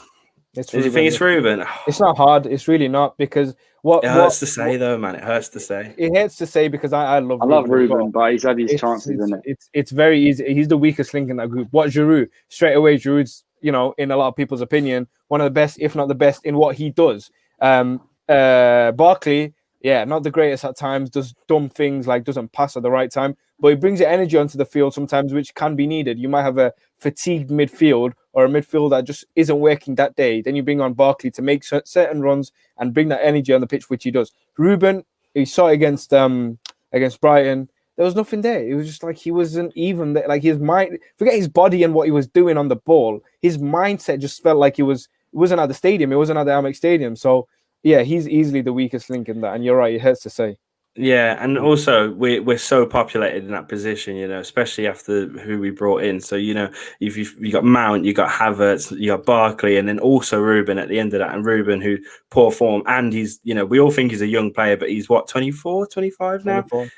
Do you think it's Ruben? It's not hard. It's really not, because it hurts to say, though, man. It hurts to say. It hurts to say, because I love Ruben, but he's had his chances, isn't it? It's very easy. He's the weakest link in that group. What Giroud? Straight away, Giroud's, in a lot of people's opinion, one of the best, if not the best, in what he does. Barkley, not the greatest at times, does dumb things, like doesn't pass at the right time, but he brings the energy onto the field sometimes, which can be needed. You might have a fatigued midfield, or a midfield that just isn't working that day. Then you bring on Barkley to make certain runs and bring that energy on the pitch, which he does. Ruben, he saw against Brighton, there was nothing there. It was just like he wasn't even there. Like, his mind, forget his body and what he was doing on the ball, his mindset just felt like it wasn't at the stadium. It wasn't at the Amex Stadium. So, yeah, he's easily the weakest link in that. And you're right, it hurts to say. Yeah, and also we're so populated in that position, especially after who we brought in. So, if you got Mount, you got Havertz, you got Barkley, and then also Ruben at the end of that. And Ruben, who poor form, and he's, we all think he's a young player, but he's what, 24, 25 now? 24.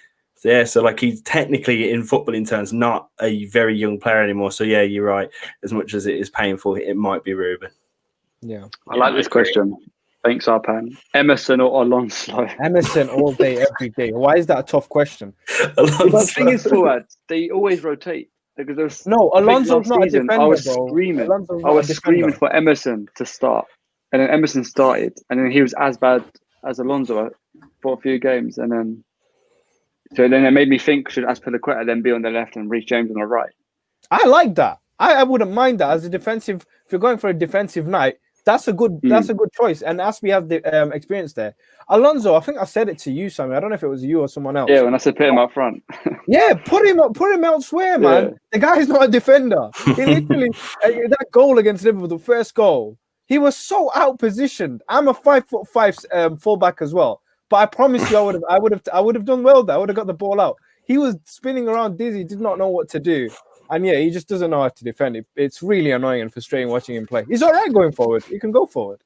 Yeah, so like he's technically, in footballing terms, not a very young player anymore. So yeah, you're right. As much as it is painful, it might be Ruben. Yeah, I like this question. Thanks, Arpan. Emerson or Alonso? Emerson all day, every day. Why is that a tough question? The thing is, they always rotate. Because Alonso's not a defender, I was screaming for Emerson to start. And then Emerson started. And then he was as bad as Alonso for a few games. And then it made me think, should Azpilicueta then be on the left and Reece James on the right? I like that. I wouldn't mind that as a defensive. If you're going for a defensive night, that's a good choice. And as we have the experience there, Alonso, I think I said it to you, Sammy. I don't know if it was you or someone else. Yeah, when I said put him up front. Yeah, put him elsewhere, man. Yeah. The guy's not a defender. He literally that goal against Liverpool, the first goal, he was so out positioned. I'm a 5'5" fullback as well, but I promise you, I would have done well there. I would have got the ball out. He was spinning around dizzy, did not know what to do. And yeah, he just doesn't know how to defend it. It's really annoying and frustrating watching him play. He's all right going forward. He can go forward.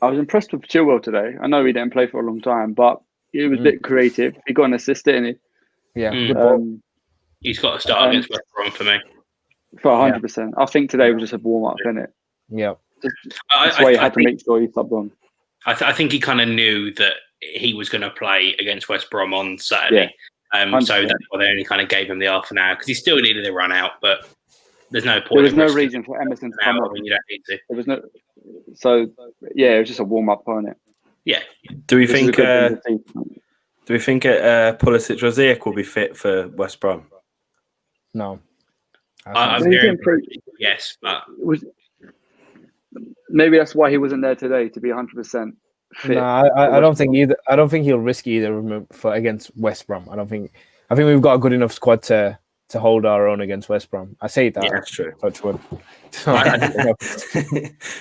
I was impressed with Chilwell today. I know he didn't play for a long time, but he was a bit creative. He got an assist, didn't he? Yeah. He's got to start against West Brom for me. For 100%. I think today was just a warm-up, innit? Yeah. That's why he had to make sure he subbed on. I think he kind of knew that he was going to play against West Brom on Saturday. Yeah. So that's why they only kind of gave him the half an hour, because he still needed a run out. But There's no point. There was no reason for Emerson to come now on. when you don't need to. There was no. So yeah, it was just a warm up on it. Yeah. Do we This is a think? good thing to see. Do we think Pulisic or Ziyech will be fit for West Brom? No. I'm He hearing didn't play- yes, but Maybe that's why he wasn't there today to be 100% fit. No, I don't think either. I don't think he'll risk either for against West Brom. I think we've got a good enough squad to hold our own against West Brom. I say that. Yeah, that's true. Touch wood.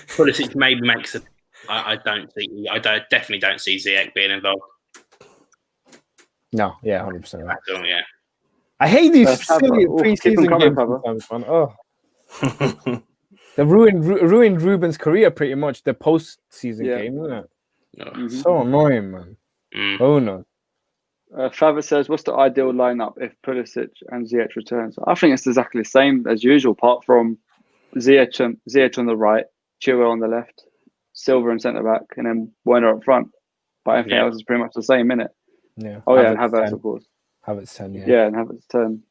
Pulisic maybe makes it. I definitely don't see Ziyech being involved. No, yeah, 100%. At all, yeah. I hate these Let's have silly it. pre-season Keep 'em coming, games brother. sometimes, man. Oh, they ruined Ruben's career pretty much. The post-season game, isn't it? No. Mhm. So annoying, man. Mm. Oh no. Favre says, "What's the ideal lineup if Pulisic and Ziyech returns?" I think it's exactly the same as usual, apart from Ziyech on the right, Chilwell on the left, Silva in centre back, and then Werner up front. But everything else is pretty much the same, innit? Yeah. Oh yeah, and Havertz, of course. Havertz 10, yeah. Yeah, and Havertz turn.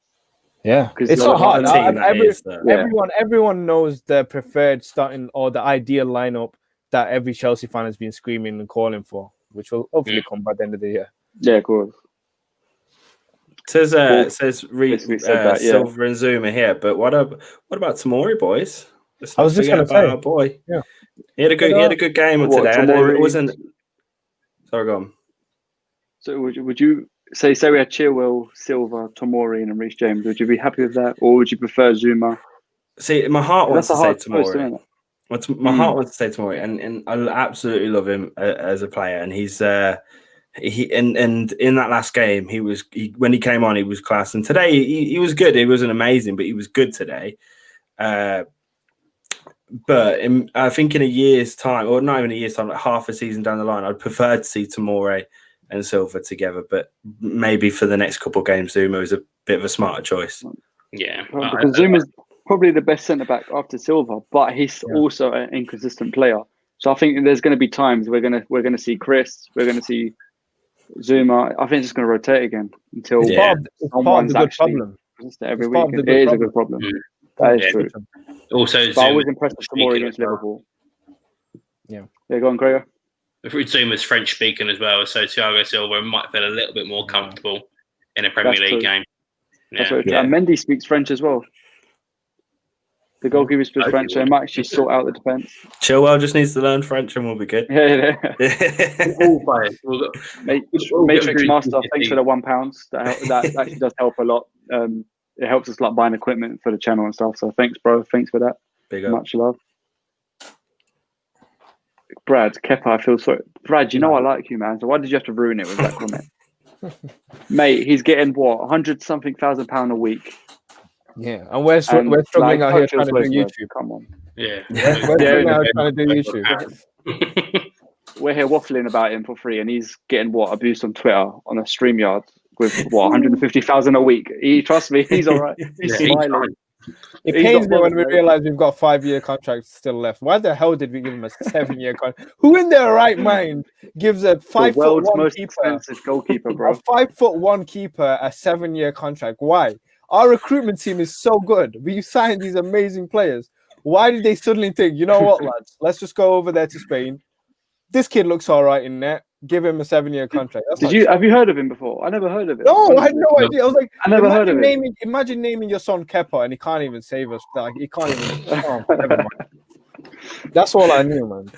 Yeah, 'Cause it's the not hard. team that is, Yeah. Everyone knows the preferred starting or the ideal lineup that every Chelsea fan has been screaming and calling for, which will hopefully come by the end of the year. Yeah, of course. Says basically said that, yeah. Silva and Zuma here, but what about Tomori, boys? Let's I was not just forget gonna about say. our boy. Yeah. He had a good game What, today. Tomori? It wasn't. Sorry, go on. So would you say we had Chilwell, Silva, Tomori, and Reece James? Would you be happy with that, or would you prefer Zuma? See, my heart wants to That's a say hard choice, Tomori. isn't it? My heart wants to say Tomori, and I absolutely love him as a player. And he's and in that last game, when he came on, he was class. And today, he was good. He wasn't amazing, but he was good today. But I think in a year's time, or not even a year's time, like half a season down the line, I'd prefer to see Tomori and Silva together. But maybe for the next couple of games, Zuma is a bit of a smarter choice. Yeah. Because Zuma's probably the best centre back after Silva, but he's also an inconsistent player. So I think there's going to be times we're going to see Chris, we're going to see Zuma. I think it's just going to rotate again until It's part of the good actually problem. consistent every It's part week. of the It good is a good problem. Mm. That is Yeah. true. Also, But I was Zuma, impressed with Tomori against speaking as well. Liverpool. Yeah. Yeah, go on, Gregor. Zuma's French speaking as well, so Thiago Silva might feel a little bit more comfortable in a Premier That's League true. game. That's Yeah. very true. Yeah. And Mendy speaks French as well. The goalkeeper speaks French, so he might actually sort out the defence. Chilwell just needs to learn French, and we'll be good. Yeah. All players. Matrix Master, thanks for the £1. That actually does help a lot. It helps us like buying equipment for the channel and stuff. So thanks, bro. Thanks for that. Big up. Much love. Brad, Kepa, I feel sorry. Brad, you know I like you, man. So why did you have to ruin it with that comment? Mate, he's getting what, 100-something thousand £100 a week. Yeah, and we're struggling out here trying to do YouTube. Come on. Yeah. We're struggling out here trying to do YouTube. We're here waffling about him for free, and he's getting what, abused on Twitter on a StreamYard with what, 150,000 a week. Trust me, he's all right. He's smiling. It He's pains got me when we both, realize we've got 5-year contracts still left. Why the hell did we give him a 7-year contract? Who in their right mind gives a The world's 5'1" most keeper, expensive goalkeeper, a bro. 5'1" keeper, a 7-year contract? Why? Our recruitment team is so good. We signed these amazing players. Why did they suddenly think, you know what, lads? Let's just go over there to Spain. This kid looks all right in there. Give him a 7-year contract. Have you heard of him before? I never heard of him. No, I had no idea. I was like, I never heard of him. Imagine naming your son Kepa and he can't even save us. Like, he can't even. Oh, never mind. That's all I knew, man.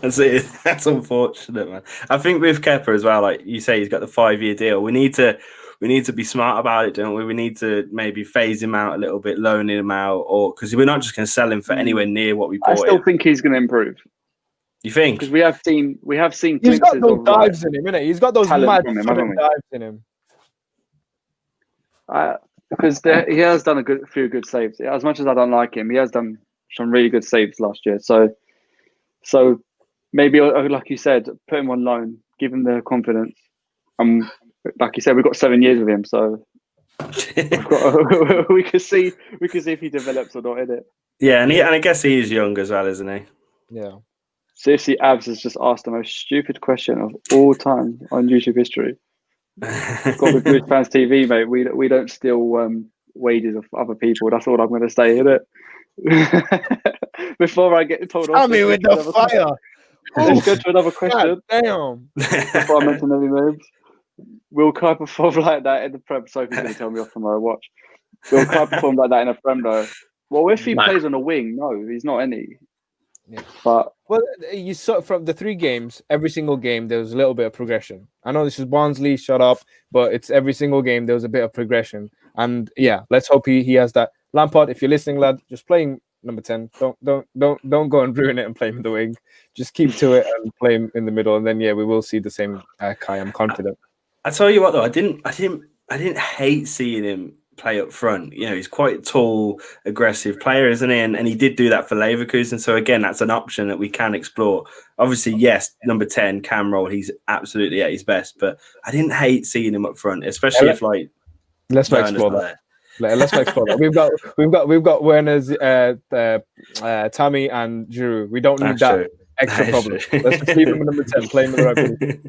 That's it. That's unfortunate, man. I think with Kepa as well, like you say, he's got the 5-year deal. We need to be smart about it, don't we? We need to maybe phase him out a little bit, loan him out, or because we're not just going to sell him for anywhere near what we bought. I still think he's going to improve. You think? Because we have seen He's got glimpses those of, dives in him, innit? He's got those talent mad from him, haven't we? dives in him. Because he has done a few good saves. As much as I don't like him, he has done some really good saves last year. So maybe, like you said, put him on loan, give him the confidence. Like you said, we've got 7 years with him, so we can see if he develops or not in it. Yeah, and I guess he is young as well, isn't he? Yeah. Seriously, Abs has just asked the most stupid question of all time on YouTube history. Got the Good Fans TV, mate. We don't steal wages of other people. That's all I'm going to say, innit? Before I get told off. Tell me with the fire. Let's go to another question. God damn. Before I mention any names. Will Kai perform like that in the Prem? Sophie's going to tell me off tomorrow. Watch. Will Kai perform like that in a Prem, though? Well, if he plays on a wing, no, he's not any. Yeah. But you saw from the 3 games, every single game there was a little bit of progression. I know this is Barnsley, shut up, but it's every single game there was a bit of progression. And yeah, let's hope he has that. Lampard, if you're listening, lad, just playing number 10. Don't go and ruin it and play him in the wing. Just keep to it and play him in the middle, and then we will see the same Kai. I'm confident. I tell you what though, I didn't hate seeing him play up front. You know, he's quite a tall, aggressive player, isn't he? And he did do that for Leverkusen. So again, that's an option that we can explore. Obviously, yes, number 10 cam roll, he's absolutely at his best. But I didn't hate seeing him up front, especially if like. Let's not explore that. Let's not explore that. We've got Werner's, Tammy and Giroud. We don't need that extra problem. Let's just leave him at number 10. Play him in the right position.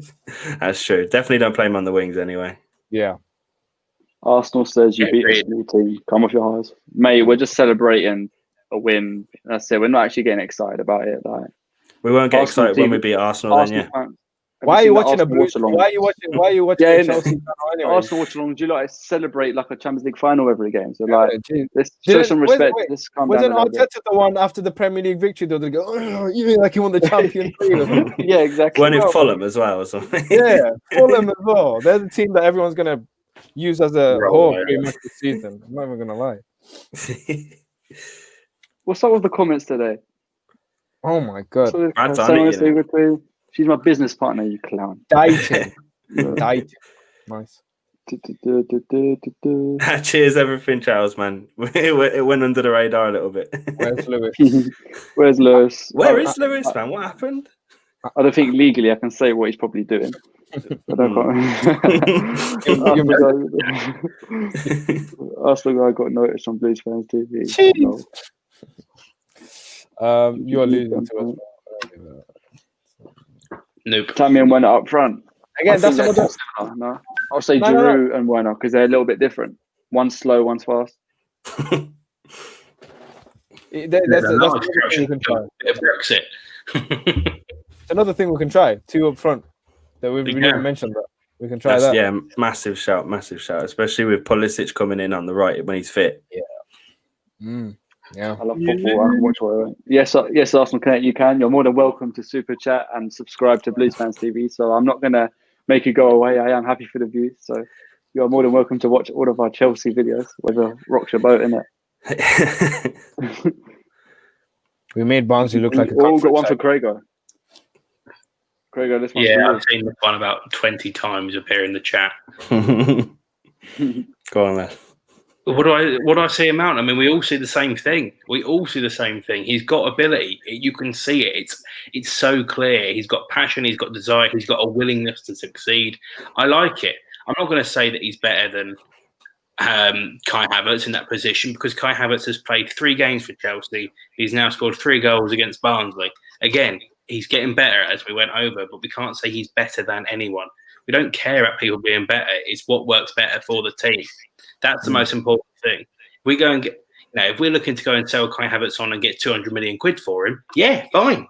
That's true. Definitely don't play him on the wings anyway. Yeah. Arsenal says you beat a small team. Come off your highs. Mate, we're just celebrating a win. That's it. We're not actually getting excited about it. Like, we won't get excited when we beat Arsenal then, yeah. Fans. Why are you watching a Blues? Why are you watching a Chelsea final anyway? Arsenal watch along. Do you like celebrate like a Champions League final every game? So like, let's show some respect. Wasn't Arteta the one after the Premier League victory? They go, you mean like he won the Champions League? Yeah, exactly. When in Fulham as well or something. Yeah, Fulham as well. They're the team that everyone's gonna use as a whole pretty much this season. I'm not even gonna lie. What's up with the comments today? Oh my god! She's my business partner, you clown. Dating. Nice. Cheers, everything, Charles, man. It went under the radar a little bit. Where's Lewis? Where's Lewis? Where is Lewis, man? What happened? I don't think legally I can say what he's probably doing. Arsenal guy got noticed on Blues Fans TV. You're losing to us. Nope. Tammy and Werner up front. Again, that's another. No, I'll say Giroud and Werner because they're a little bit different. One's slow, one's fast. That's another thing we can try. Brexit. Another thing we can try. 2 up front. That we didn't mention that. We can try that. Yeah, massive shout, especially with Pulisic coming in on the right when he's fit. Yeah. Yeah, I love football. I can watch what I want. Yes, Arsenal Connect, you can. You're more than welcome to super chat and subscribe to Blues Fans TV. So I'm not going to make you go away. I am happy for the views. So you are more than welcome to watch all of our Chelsea videos, whether rocks your boat, innit? We made Barnsley look like a all got one for Craigo. Craigo, this one. Yeah, I've seen this one about 20 times appear in the chat. Go on, man. What do I see him out? I mean, we all see the same thing. He's got ability. You can see it. It's so clear. He's got passion. He's got desire. He's got a willingness to succeed. I like it. I'm not going to say that he's better than Kai Havertz in that position because Kai Havertz has played 3 games for Chelsea. He's now scored 3 goals against Barnsley. Again, he's getting better as we went over, but we can't say he's better than anyone. We don't care about people being better. It's what works better for the team. That's the most important thing. We go and get, if we're looking to go and sell Kai Havertz on and get 200 million quid for him, yeah, fine.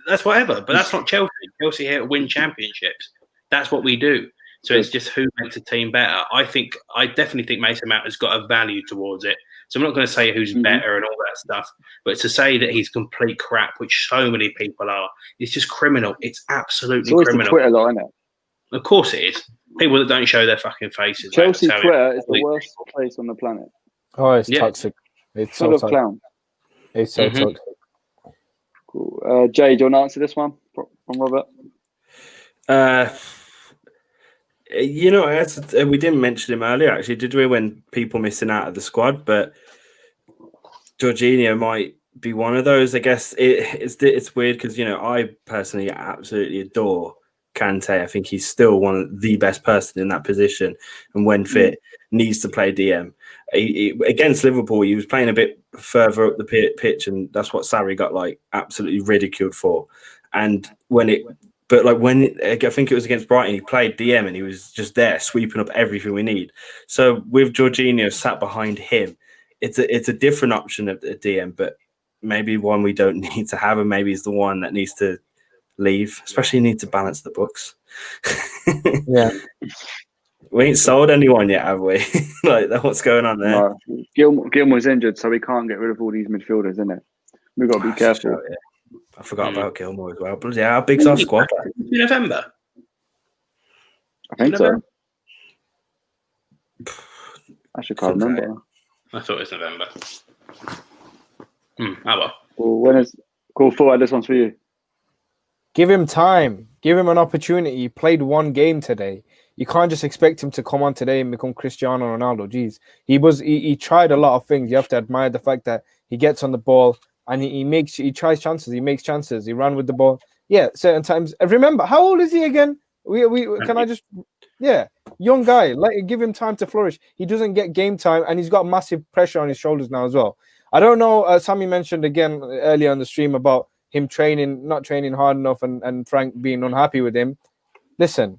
That's whatever. But that's not Chelsea. Chelsea here to win championships. That's what we do. So it's just who makes a team better. I definitely think Mason Mount has got a value towards it. So I'm not going to say who's better and all that stuff, but to say that he's complete crap, which so many people are, it's just criminal. It's absolutely criminal. It's Twitter, though, isn't it? Of course it is. People that don't show their fucking faces. Chelsea Twitter is the worst place on the planet. Oh, it's toxic. It's full of clown. It's so toxic. Cool. Jay, do you want to answer this one from Robert? We didn't mention him earlier, actually, did we? When people missing out of the squad, but Jorginho might be one of those. I guess it's weird because I personally absolutely adore Kante. I think he's still one of the best person in that position, and when fit, needs to play DM. Against Liverpool, he was playing a bit further up the pitch, and that's what Sarri got absolutely ridiculed for. And when it But like I think it was against Brighton, he played DM and he was just there sweeping up everything we need. So with Jorginho sat behind him, it's a different option at DM, but maybe one we don't need to have, and maybe it's the one that needs to leave. Especially need to balance the books. Yeah. We ain't sold anyone yet, have we? Like, what's going on there? No. Gilmore's injured, so we can't get rid of all these midfielders, isn't it? We've got to be careful. True, yeah. I forgot about Gilmore as well. But yeah, how big's our squad? November. I think so. Actually, can't remember. I thought it was November. Well. Well, cool. Forward, this one's for you. Give him time. Give him an opportunity. He played one game today. You can't just expect him to come on today and become Cristiano Ronaldo. Jeez, he tried a lot of things. You have to admire the fact that he gets on the ball and he tries chances. He makes chances. He ran with the ball. Yeah, certain times. Remember, how old is he again? Young guy. Give him time to flourish. He doesn't get game time, and he's got massive pressure on his shoulders now as well. I don't know. Sammy mentioned again earlier on the stream about him not training hard enough, and Frank being unhappy with him. Listen,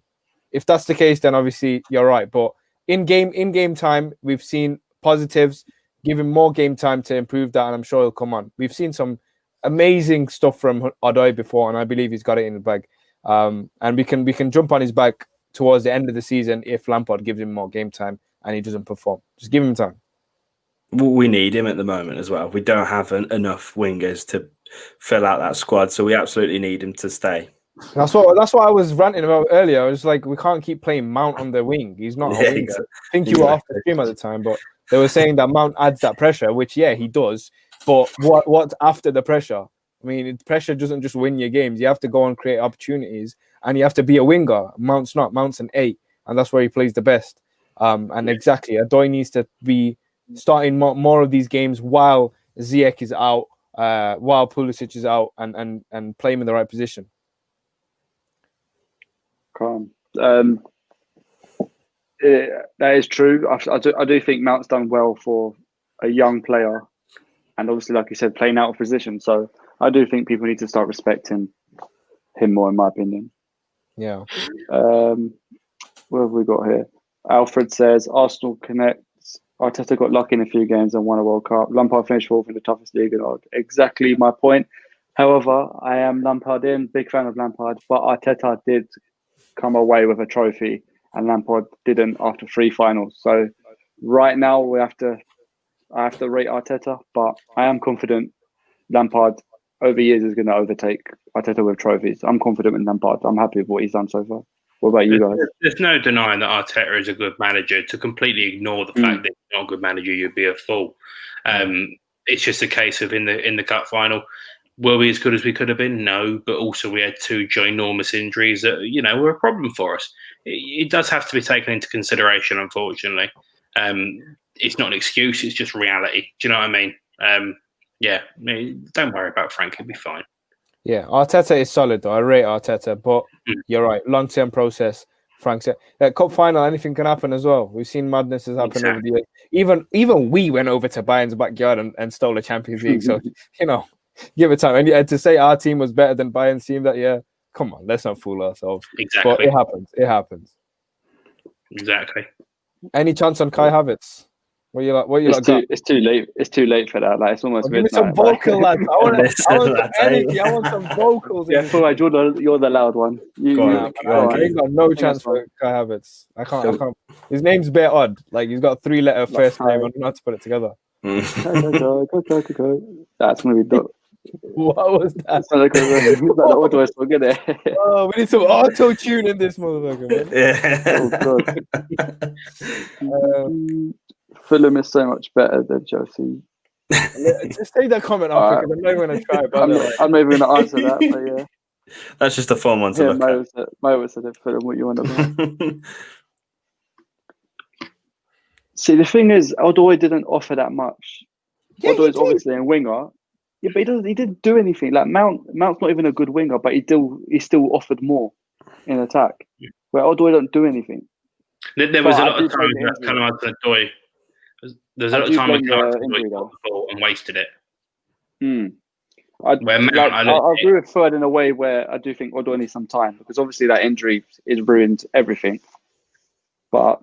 if that's the case, then obviously you're right. But in game time, we've seen positives. Give him more game time to improve that, and I'm sure he'll come on. We've seen some amazing stuff from Odoi before, and I believe he's got it in the bag. And we can jump on his back towards the end of the season if Lampard gives him more game time and he doesn't perform. Just give him time. We need him at the moment as well. We don't have enough wingers to fill out that squad, so we absolutely need him to stay. That's what I was ranting about earlier. I was like, we can't keep playing Mount on the wing. He's not a winger. I think you were off the stream at the time, but they were saying that Mount adds that pressure, which he does. But what's after the pressure? I mean, pressure doesn't just win your games. You have to go and create opportunities, and you have to be a winger. Mount's not. Mount's an 8, and that's where he plays the best. Exactly, Odoi needs to be starting more of these games while Ziyech is out, while Pulisic is out, and play him in the right position. Calm. That is true. I do think Mount's done well for a young player, and obviously, like you said, playing out of position. So I do think people need to start respecting him more, in my opinion. Yeah. What have we got here? Alfred says Arsenal connects. Arteta got lucky in a few games and won a World Cup. Lampard finished fourth in the toughest league. Exactly my point. However, I am Lampardian, big fan of Lampard, but Arteta did come away with a trophy, and Lampard didn't after 3 finals. So right now I have to rate Arteta, but I am confident Lampard over years is going to overtake Arteta with trophies. I'm confident in Lampard. I'm happy with what he's done so far. What about you guys? There's no denying that Arteta is a good manager. To completely ignore the fact that he's not a good manager, you'd be a fool. It's just a case of in the cup final, were we as good as we could have been? No, but also we had 2 ginormous injuries that were a problem for us. It does have to be taken into consideration, unfortunately. It's not an excuse; it's just reality. Do you know what I mean? Don't worry about Frank; he'll be fine. Yeah, Arteta is solid though. I rate Arteta, but you're right. Long-term process. Frank said, cup final, anything can happen as well. We've seen madnesses happen over the years. Even we went over to Bayern's backyard and stole the Champions League. So give it time. And to say our team was better than Bayern's team that year, come on, let's not fool ourselves. Exactly. But it happens. It happens. Exactly. Any chance on Kai Havertz? What you like? It's too late. It's too late for that. Like, it's almost give midnight. Me some vocal, lads. I want some energy. I want some vocals. Yeah, you're the loud one. I ain't got no chance for Kai Havertz. I can't. His name's bare odd. Like, he's got 3-letter first name. I don't know how to put it together. Go. That's gonna be dope. What was that? That's like the auto song, isn't it? Oh, we need some auto tune in this motherfucker, man. Yeah. Oh god. Fulham is so much better than Chelsea. Just take that comment off because I'm not even going to try it. I'm not even going to answer that, but yeah. That's just a fun one to look at. Mo said it, Fulham, what you want about. See, the thing is, Odoi didn't offer that much. Yeah, Odoi is obviously a winger. Yeah, but he didn't do anything. Like Mount's not even a good winger, but he still offered more in attack. Where Odoi don't do anything. There was a lot of times that Callum Hudson-Odoi. There's a lot of time when Callum Hudson-Odoi got the ball and wasted it. I Where Mount, I agree with Ferd in a way where I do think Odoi needs some time because obviously that injury has ruined everything. But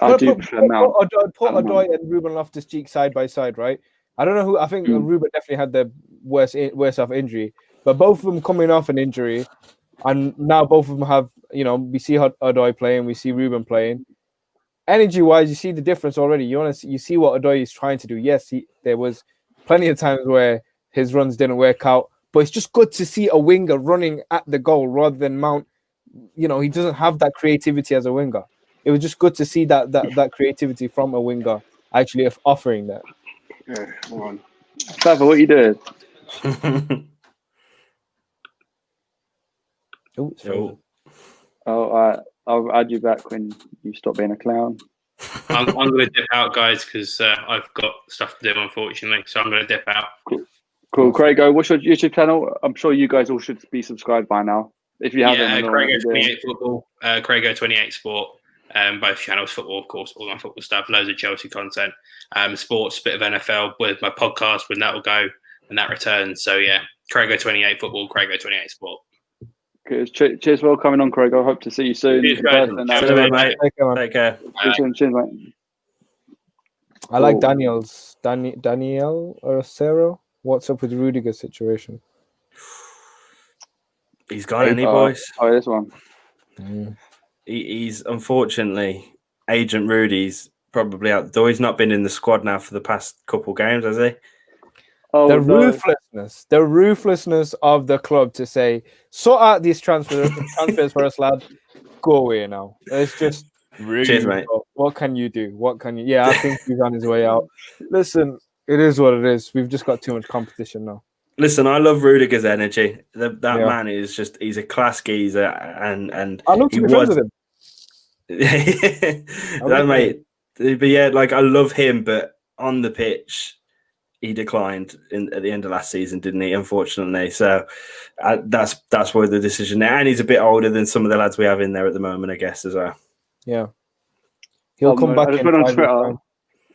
I do prefer Mount. Put Odoi and Ruben Loftus-Cheek side by side, right? I don't know who. I think Ruben definitely had the worst off injury, but both of them coming off an injury, and now both of them have. We see Odoi playing, we see Ruben playing. Energy-wise, you see the difference already. You see what Odoi is trying to do. Yes, there was plenty of times where his runs didn't work out, but it's just good to see a winger running at the goal rather than Mount. He doesn't have that creativity as a winger. It was just good to see that creativity from a winger actually offering that. Yeah, come on. Trevor, what are you doing? I'll add you back when you stop being a clown. I'm going to dip out, guys, because I've got stuff to do, unfortunately. So I'm going to dip out. Cool. Craigo, what's your YouTube channel? I'm sure you guys all should be subscribed by now. If you haven't, Craigo28 Football, Craigo28 Sport. Both channels, football, of course, all my football stuff, loads of Chelsea content, sports, bit of NFL with my podcast when that will go and that returns. So yeah, Craigo28 Football, Craigo28 Sport. Cheers for coming on, Craig. I hope to see you soon. Cheers, guys. Take care. Cheers, mate. I like Daniel or Sarah. What's up with Rudiger's situation? He's got any boys? Oh, this one. He's unfortunately Agent Rudy's probably out the door. He's not been in the squad now for the past couple games, has he? The ruthlessness of the club to say, sort out these transfers for us, lad. Go away now. It's just really. Cheers, mate. What can you do? Yeah, I think he's on his way out. Listen, it is what it is. We've just got too much competition now. Listen, I love Rudiger's energy. That man is he's a class geezer, and I love to be friends with him. Mate. But yeah, like I love him, but on the pitch, he declined at the end of last season, didn't he? Unfortunately, so that's where the decision. And he's a bit older than some of the lads we have in there at the moment, I guess, as well. Yeah, he'll come back. I just went on Twitter.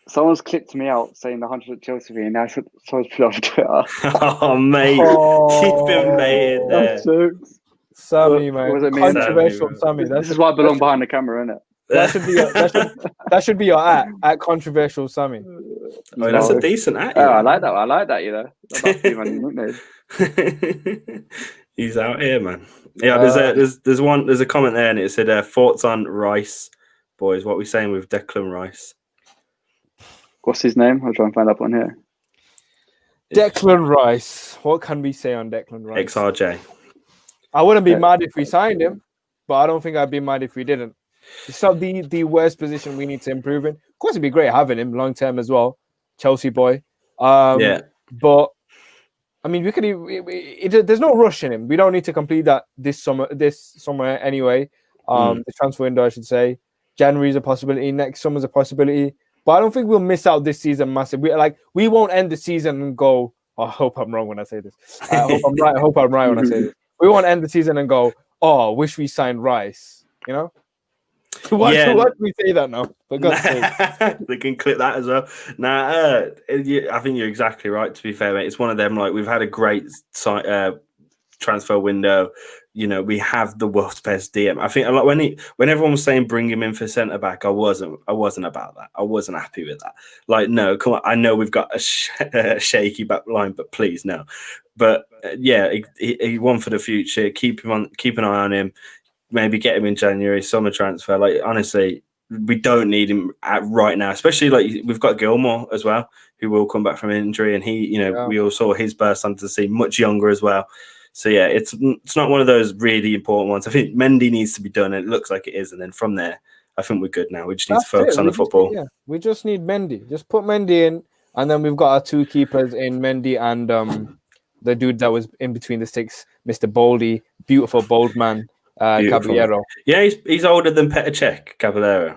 Someone's clicked me out saying the 100 Chelsea V, and now someone's put it on Twitter. Oh, mate, you've been made there. Sammy, mate. Controversial Sammy. This is why I belong behind the camera, isn't it? That should be your at controversial Sammy. Oh, that's a decent at. I like that. You know, that's my nickname. He's out here, man. Yeah, there's a comment there, and it said thoughts on Rice, boys. What are we saying with Declan Rice? What's his name? I'll try and find up on here. Declan Rice. What can we say on Declan Rice? XRJ. I wouldn't be mad if we signed him, but I don't think I'd be mad if we didn't. It's not the worst position we need to improve in. Of course, it'd be great having him long term as well, Chelsea boy. Yeah, but I mean, we could. There's no rush in him. We don't need to complete that this summer anyway. The transfer window, I should say. January is a possibility. Next summer's a possibility. But I don't think we'll miss out this season massive. We won't end the season and go, I hope I'm wrong when I say this. I hope I'm right. I hope I'm right when I say this. We won't end the season and go, oh, wish we signed Rice. You know? Why do we say that now? For God's sake. They can clip that as well. I think you're exactly right, to be fair, mate. It's one of them, like, we've had a great transfer window. You know, we have the world's best DM. I think a lot when everyone was saying bring him in for centre back, I wasn't about that. I wasn't happy with that. Like, no, come on. I know we've got a shaky back line, but please no. But yeah, he won for the future. Keep an eye on him. Maybe get him in January, summer transfer. Like, honestly, we don't need him right now. Especially like we've got Gilmore as well, who will come back from injury, and we all saw his burst onto the scene, much younger as well. So yeah, it's not one of those really important ones. I think Mendy needs to be done, and it looks like it is. And then from there, I think we're good now. We just need to focus on the football. We just need Mendy. Just put Mendy in, and then we've got our two keepers in Mendy and the dude that was in between the sticks, Mr. Baldy, beautiful bold man, Caballero. Yeah, he's older than Petr Cech, Caballero.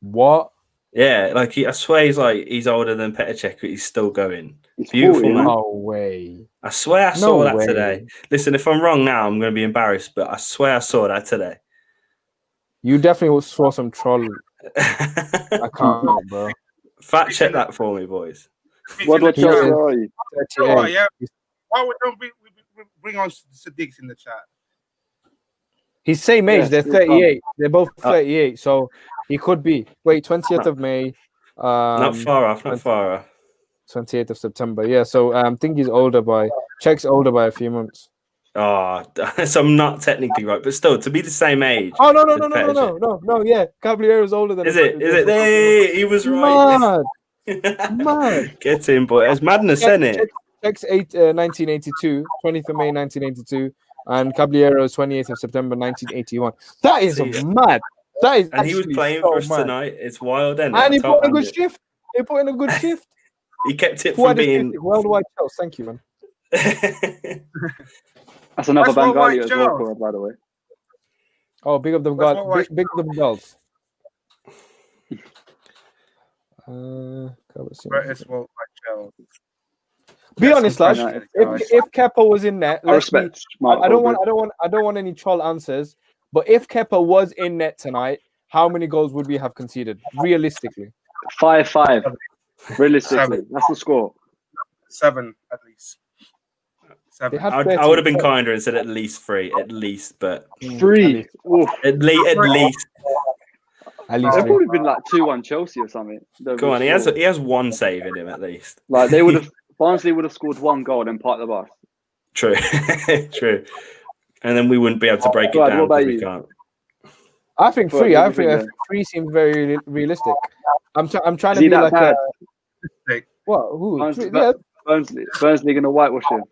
What? Yeah, like I swear he's older than Petr Cech, but he's still going. He's Beautiful, 40, man. No way. I swear I saw that today. Listen, if I'm wrong now, I'm going to be embarrassed, but I swear I saw that today. You definitely saw some troll. I can't, bro. Fact check that for me, boys. What Chelsea are you? 38. Why don't we bring on Sadiq's in the chat? He's same age. Yes, They're he's 38. They're both 38. So he could be. Wait, 20th of May. Not far off. 28th of September. Yeah. So I think he's older by. Czech's older by a few months. Oh, so I'm not technically right, but still, to be the same age. Oh no. Yeah, Caballero's older than. Is it? Hey, he was right. Mad. Get in, boy. It's madness, isn't it? Czech's 1982, 20th of May 1982, and Caballero's 28th of September 1981. That is mad. That is. And he was playing for us tonight. It's wild, isn't it? And he put in a good shift. He kept it from being worldwide Chelsea. Thank you, man. That's another Bengali as well, by the way. Oh, big up them girls. Big up them girls. Be honest, lads. If Kepa was in net, I don't want any troll answers. But if Kepa was in net tonight, how many goals would we have conceded? Realistically, 5-5. Realistically, that's the score. 7 at least. 7. I would have been kinder and said at least 3, but 3. At least. They've probably been like 2-1 Chelsea or something. Come on, he has one save in him at least. Like Barnsley would have scored 1 goal and parked the bus. True, true. And then we wouldn't be able to break it down because we can't. I think 3. I think 3 seems very realistic. I'm trying to be like bad? What? Who? Barnsley gonna whitewash him.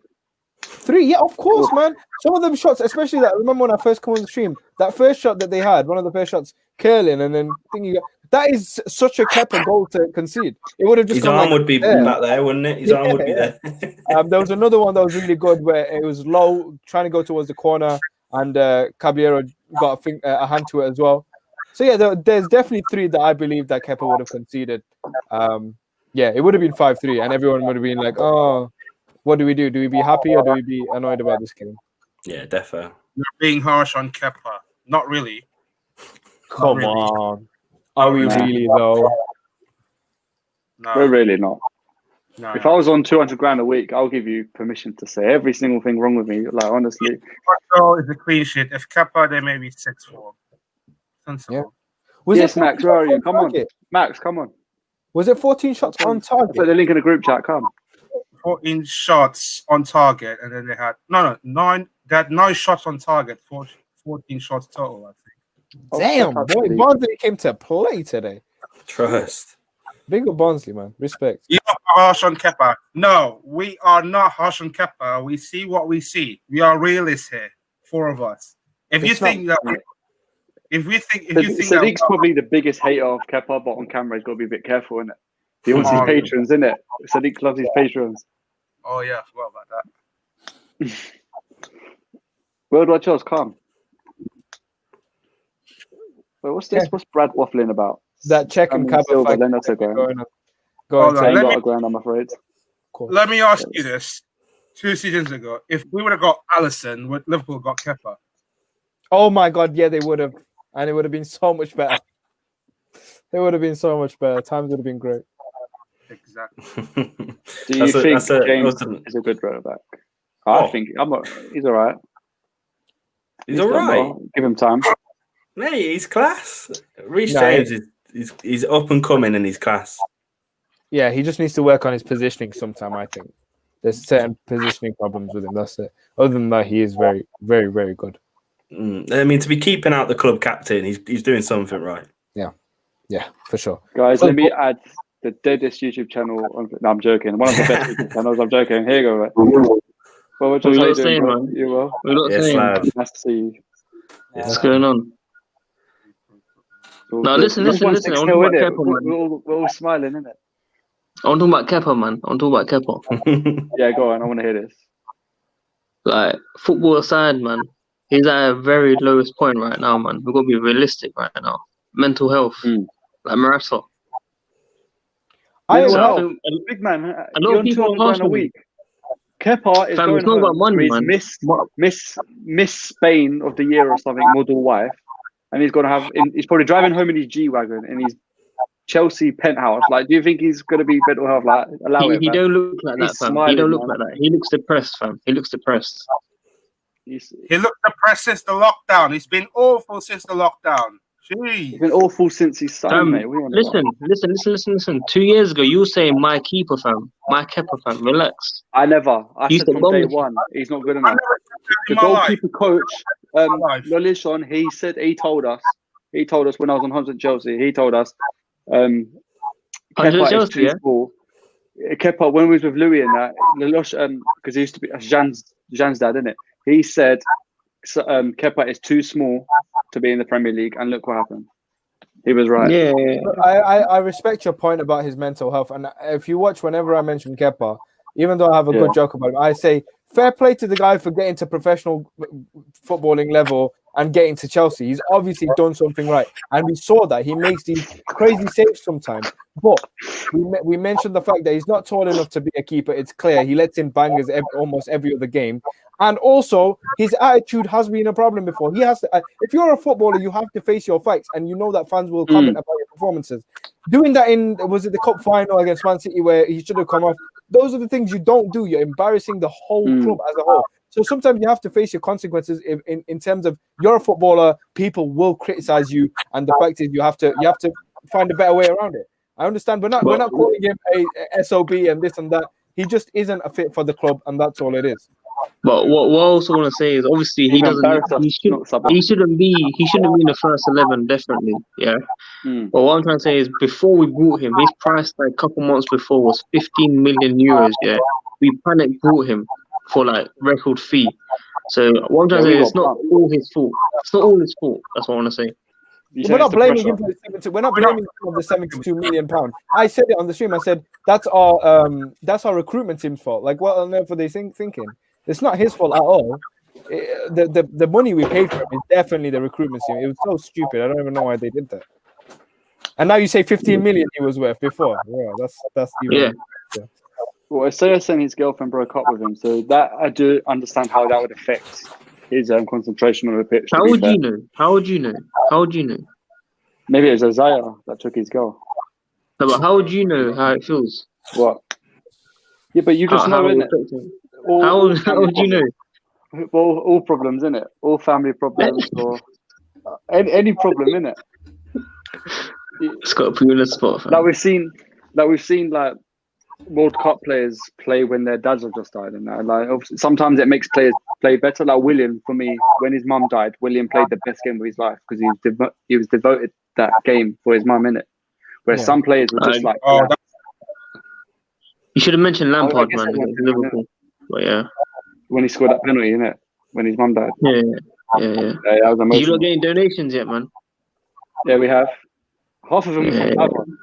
3, yeah, of course, man. Some of them shots, especially that. Remember when I first come on the stream, that first shot that they had, one of the first shots, curling, and then that is such a Kepa goal to concede. It would have just his arm would be back there, wouldn't it? His arm would be there. There was another one that was really good where it was low, trying to go towards the corner, and Caballero got a hand to it as well. So yeah, there's definitely 3 that I believe that Kepa would have conceded. Yeah, it would have been 5-3, and everyone would have been like, "Oh, what do we do? Do we be happy or do we be annoyed about this game?" Yeah, definitely. You're being harsh on Kepa. Not really. Come on. Are we really though? No. We're really not. No. If I was on 200 grand a week, I'll give you permission to say every single thing wrong with me. Like, honestly. It's a clean sheet. If Kepa, they may be 6-4. Yeah. Yes, Max, where are you? Come on. Max, come on. Was it 14 shots on target? Put the link in the group chat, come. 14 shots on target, and then they had 9. They had 9 shots on target, 14 shots total, I think. Damn, boy, Barnsley came to play today. Trust. Big up Barnsley, man. Respect. You're harsh on Kepa. No, we are not harsh on Kepa. We see what we see. We are realists here, 4 of us. If you think Sadiq's probably the biggest hater of Kepa, but on camera he's got to be a bit careful, innit? He wants his patrons, innit? Sadiq loves his patrons. Oh yeah, I forgot about that. Worldwide Charles, calm. Wait, what's this? What's Brad waffling about? That Czech and Silva, then that's a grand. I'm afraid. Cool. Let me ask you this: 2 seasons ago, if we would have got Alisson, would Liverpool got Kepa? Oh my God, yeah, they would have, and it would have been so much better. It would have been so much better. Times would have been great. Exactly. Do you think James is a good right back? I think he's all right. He's all right. Give him time. Mate, he's class. Reece James is up and coming and he's class. Yeah, he just needs to work on his positioning sometime, I think. There's certain positioning problems with him, that's it. Other than that, he is very, very, very good. I mean, to be keeping out the club captain, he's doing something right. Yeah, for sure. Guys, let me add the deadest YouTube channel. No, I'm joking. One of the best YouTube channels. I'm joking. Here you go, right? Well, what are you doing, man? You well? Nice to see you. What's going on? No, listen. I want to talk about Kepa, man. We're all smiling, isn't it? I want to talk about Kepa, man. I want to talk about Kepa. Yeah, go on. I want to hear this. Like, football aside, man, he's at a very lowest point right now, man. We've got to be realistic right now. Mental health. Like Marissa. Big man. You're on 200 grand a week. Kepa is going home. About money, man. Miss Spain of the year or something, model wife, and he's gonna have. He's probably driving home in his G-Wagon, and he's Chelsea penthouse. Like, do you think he's going to be mental health? Like, allow it. He don't look like that, He's fam. He smiling, don't look man. like that. He looks depressed, fam. He looks depressed. He looked depressed since the lockdown. It's been awful since the lockdown. Jeez. It's been awful since he's signed, mate. Listen. 2 years ago, you were saying my keeper, fam. My Kepa, fam. Relax. I said from day bomb. one, he's not good enough. The my goalkeeper coach, life. Lolishon, he told us when I was on 100 Chelsea, he told us, Kepa is Chelsea, too yeah? small. Kepa, when we was with Louis and that, because he used to be Jean's dad, isn't it? He said Kepa is too small to be in the Premier League, and look what happened. He was right. Yeah. I respect your point about his mental health, and if you watch whenever I mention Kepa, even though I have a good joke about him, I say fair play to the guy for getting to professional footballing level and getting to Chelsea. He's obviously done something right, and we saw that he makes these crazy saves sometimes. But we mentioned the fact that he's not tall enough to be a keeper. It's clear he lets in bangers almost every other game. And also, his attitude has been a problem before. He has to. If you're a footballer, you have to face your fights, and you know that fans will comment about your performances. Doing that was it the cup final against Man City where he should have come off? Those are the things you don't do. You're embarrassing the whole club as a whole. So sometimes you have to face your consequences in terms of you're a footballer. People will criticize you, and the fact is you have to find a better way around it. I understand. We're not calling him a SOB and this and that. He just isn't a fit for the club, and that's all it is. But what I also want to say is obviously he shouldn't be in the first 11, definitely. Yeah. But what I'm trying to say is before we bought him, his price like a couple months before was 15 million euros. Yeah. We panic bought him for like record fee. So what I'm trying to say is it's not all his fault. It's not all his fault. That's what I want to say. We're not blaming him for the 72 million pound. I said it on the stream. I said that's our recruitment team's fault. Like, what on earth are they thinking? It's not his fault at all. The money we paid for him is definitely the recruitment team. It was so stupid. I don't even know why they did that. And now you say 15 million he was worth before. Yeah, that's even. Yeah. Well, Isaiah saying his girlfriend broke up with him, so that I do understand how that would affect his concentration on the pitch. How would you know? Maybe it was Isaiah that took his girl. No, but how would you know how it feels? What? Yeah, but you just know, innit? How would you know? All problems, innit? All family problems or any problem, innit? It's got to put you in a spot. Like we've seen like World Cup players play when their dads have just died, and that. Like sometimes it makes players play better. Like William, for me, when his mum died, William played the best game of his life because he was devoted that game for his mum, innit? Whereas some players were just like. You should have mentioned Lampard, man. Liverpool. But yeah. When he scored that penalty, innit? When his mum died. Yeah. That was emotional. You not getting donations yet, man? Yeah, we have. Half of them have one.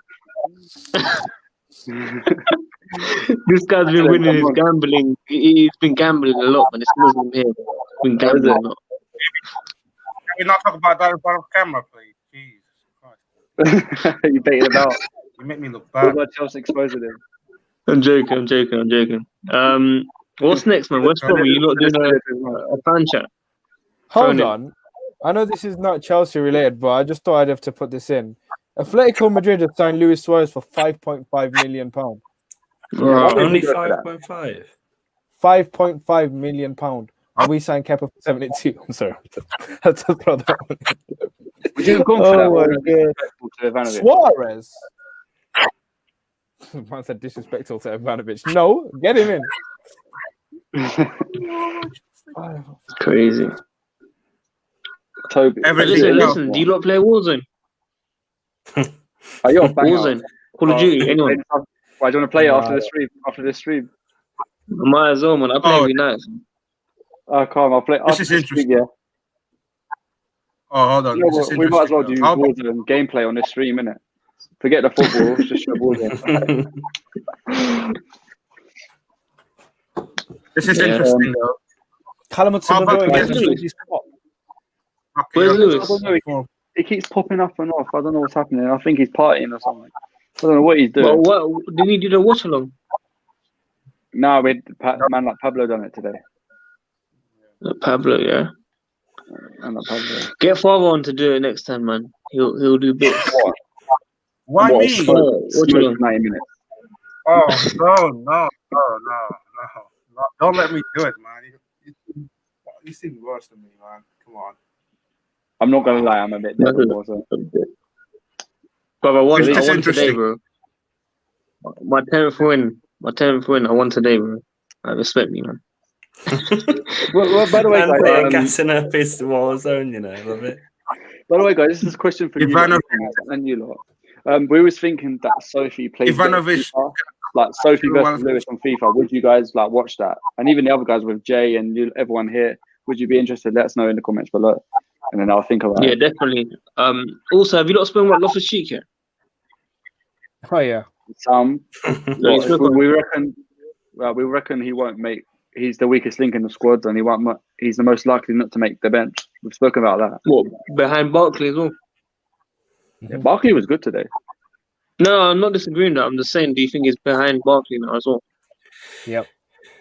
This guy's been winning his gambling. He's been gambling a lot, man. It's Muslim here. He's been gambling a lot. Can we not talk about that in front of camera, please? Jesus Christ. You baited him out. You make me look What bad. about Chelsea exposing him? I'm joking. What's next, man? West Brom, you're not doing a fan chat? Hold on. I know this is not Chelsea related, but I just thought I'd have to put this in. Atletico Madrid have signed Luis Suarez for £5.5 million. Only 5.5. £5.5 million. And we signed Kepa for 72. I'm sorry. I just throw that one. Would you have gone for that? Suarez. Man said disrespectful to Ivanovic. No, get him in. Crazy. Toby. Listen. Do you not play Warzone? Are you on Warzone? Call of Duty? Anyone? Why do you want to play it after the stream? I might as well, man. I play every night. Calm. I'll play after This is the interesting. stream, yeah. Oh, hold on. We might as well do Warzone gameplay on this stream, innit? Forget the football, just show Warzone. This is interesting, though. Callum Hudson-Odoi. Where's Lewis? He keeps popping up and off. I don't know what's happening. I think he's partying or something. I don't know what he's doing. Well, what did he do the watch along? No, we had a man like Pablo done it today. Pablo, yeah. Man like Pablo. Get Father on to do it next time, man. He'll do bits. Why What, me? What you doing? 90 minutes. Oh no. Don't let me do it, man. You seem worse than me, man. Come on. I'm not gonna lie, I'm a bit dead also. But I won It's today, interesting. bro. My 10th win. I won today, bro. Respect me, man. Well, by the way, Man, guys, gassing up his war zone, you know, love it. by the way, guys, this is a question for you lot Ivanovic. and you lot. We was thinking that Sophie plays Ivanovic. FIFA, like Sophie versus Everyone- Lewis on FIFA. Would you guys like watch that? And even the other guys with Jay and you, everyone here, would you be interested? Let us know in the comments below, and then I'll think about Yeah, it. definitely. Also, have you not spoken about Loftus Cheek yet? Oh yeah. Some, No, he's well, we reckon. Well, we reckon he won't make. He's the weakest link in the squad, and he won't. He's the most likely not to make the bench. We've spoken about that. What, behind Barkley as well? Yeah, Barkley was good today. No, I'm not disagreeing with that. I'm just saying, do you think he's behind Barkley now as well? Yep.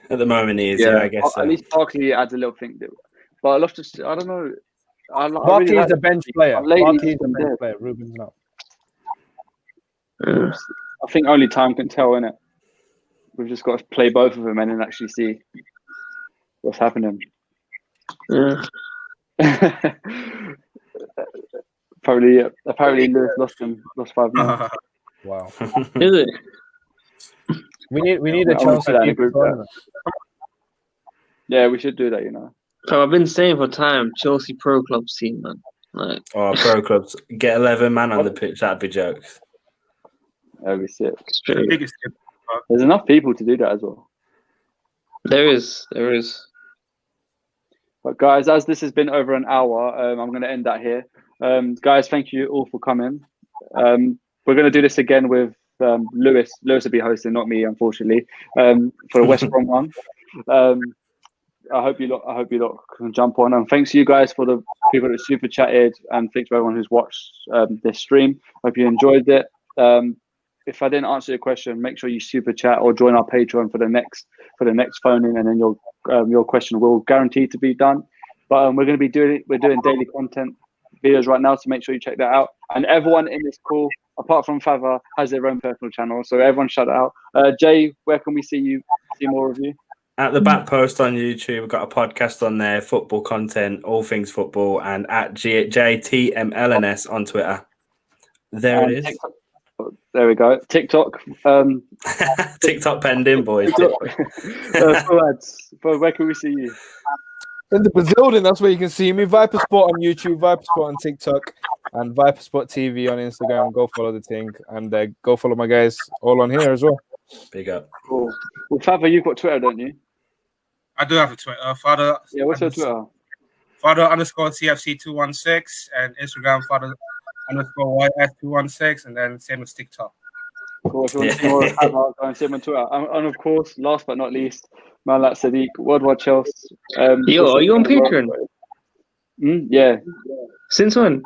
At the moment, he is. Yeah, I guess. At least Barkley adds a little thing. But I love to. I don't know. Barkley really is a bench player. lately Barkley he's is a been bench dead. player. Ruben's not. I think only time can tell, innit? We've just got to play both of them and then actually see what's happening. Yeah. Apparently Lewis lost 5-0. Wow. Is it? We need I a wanna Chelsea put that in a FIFA group chat. tournament. Yeah, we should do that, you know. So I've been saying for time, Chelsea Pro Clubs team, man. Like, Oh, pro clubs. Get 11 man on the pitch. That'd be jokes. That'd be sick. straight. Biggest kid. There's enough people to do that as well. There is. But guys, as this has been over an hour, I'm going to end that here. Guys, thank you all for coming. We're going to do this again with Lewis. Lewis will be hosting, not me, unfortunately, for the West Brom one. I hope you lot can jump on. And thanks to you guys for the people that super chatted, and thanks to everyone who's watched this stream. Hope you enjoyed it. If I didn't answer your question, make sure you super chat or join our Patreon for the next phone in, and then your question will guarantee to be done. But we're doing daily content videos right now, so make sure you check that out. And everyone in this call, apart from Fava, has their own personal channel, so everyone shout out. Jay, where can we see more of you? At the back post on YouTube, we've got a podcast on there, football content, all things football, and at JTMLNS on Twitter. There it is. TikTok. There we go. TikTok. TikTok pending, boys. But where can we see you? In the building, that's where you can see me. Viper Sport on YouTube, Viper Sport on TikTok, and Viper Sport TV on Instagram. Go follow the thing, and go follow my guys all on here as well. Big up. Cool. Well, Fava, you've got Twitter, don't you? I do have a Twitter. Father. Yeah, what's your Twitter? Father_CFC216 and Instagram Father_YS216, and then same as TikTok. Cool. If you want to see more of Fava, go and see him on Twitter. And of course, last but not least, man like Sadiq, Worldwide Chelsea. Yo, are you on Patreon? Yeah. Since when?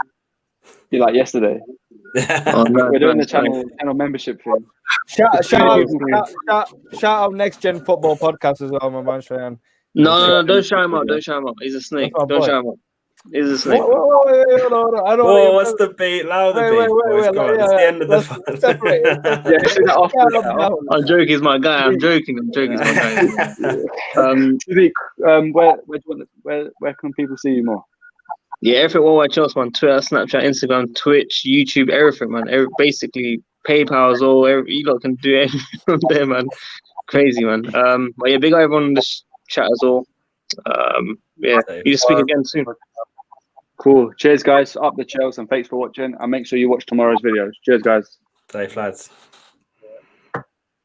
You like yesterday. Oh, no, We're doing the no. channel membership thing. Shout out Next Gen Football Podcast as well, my man Shayan. No, don't shout him out. Don't shout him out. He's a snake. That's my Don't boy. shout him out. He's a snake. I don't Oh, what's the beat? Louder beat, boys. Come on, it's the end of the fun. I'm joking. He's my guy. I'm joking. He's my guy. Sadiq, where can people see you more? Yeah, everything Worldwide Chelsea, man. Twitter, Snapchat, Instagram, Twitch, YouTube, everything, man. Basically, PayPal as well. You lot can do anything from there, man. Crazy, man. But yeah, big up everyone in this chat as well. Yeah, you just speak again soon. Cool. Cheers, guys. Up the Chelsea, and thanks for watching. And make sure you watch tomorrow's videos. Cheers, guys. Safe, lads.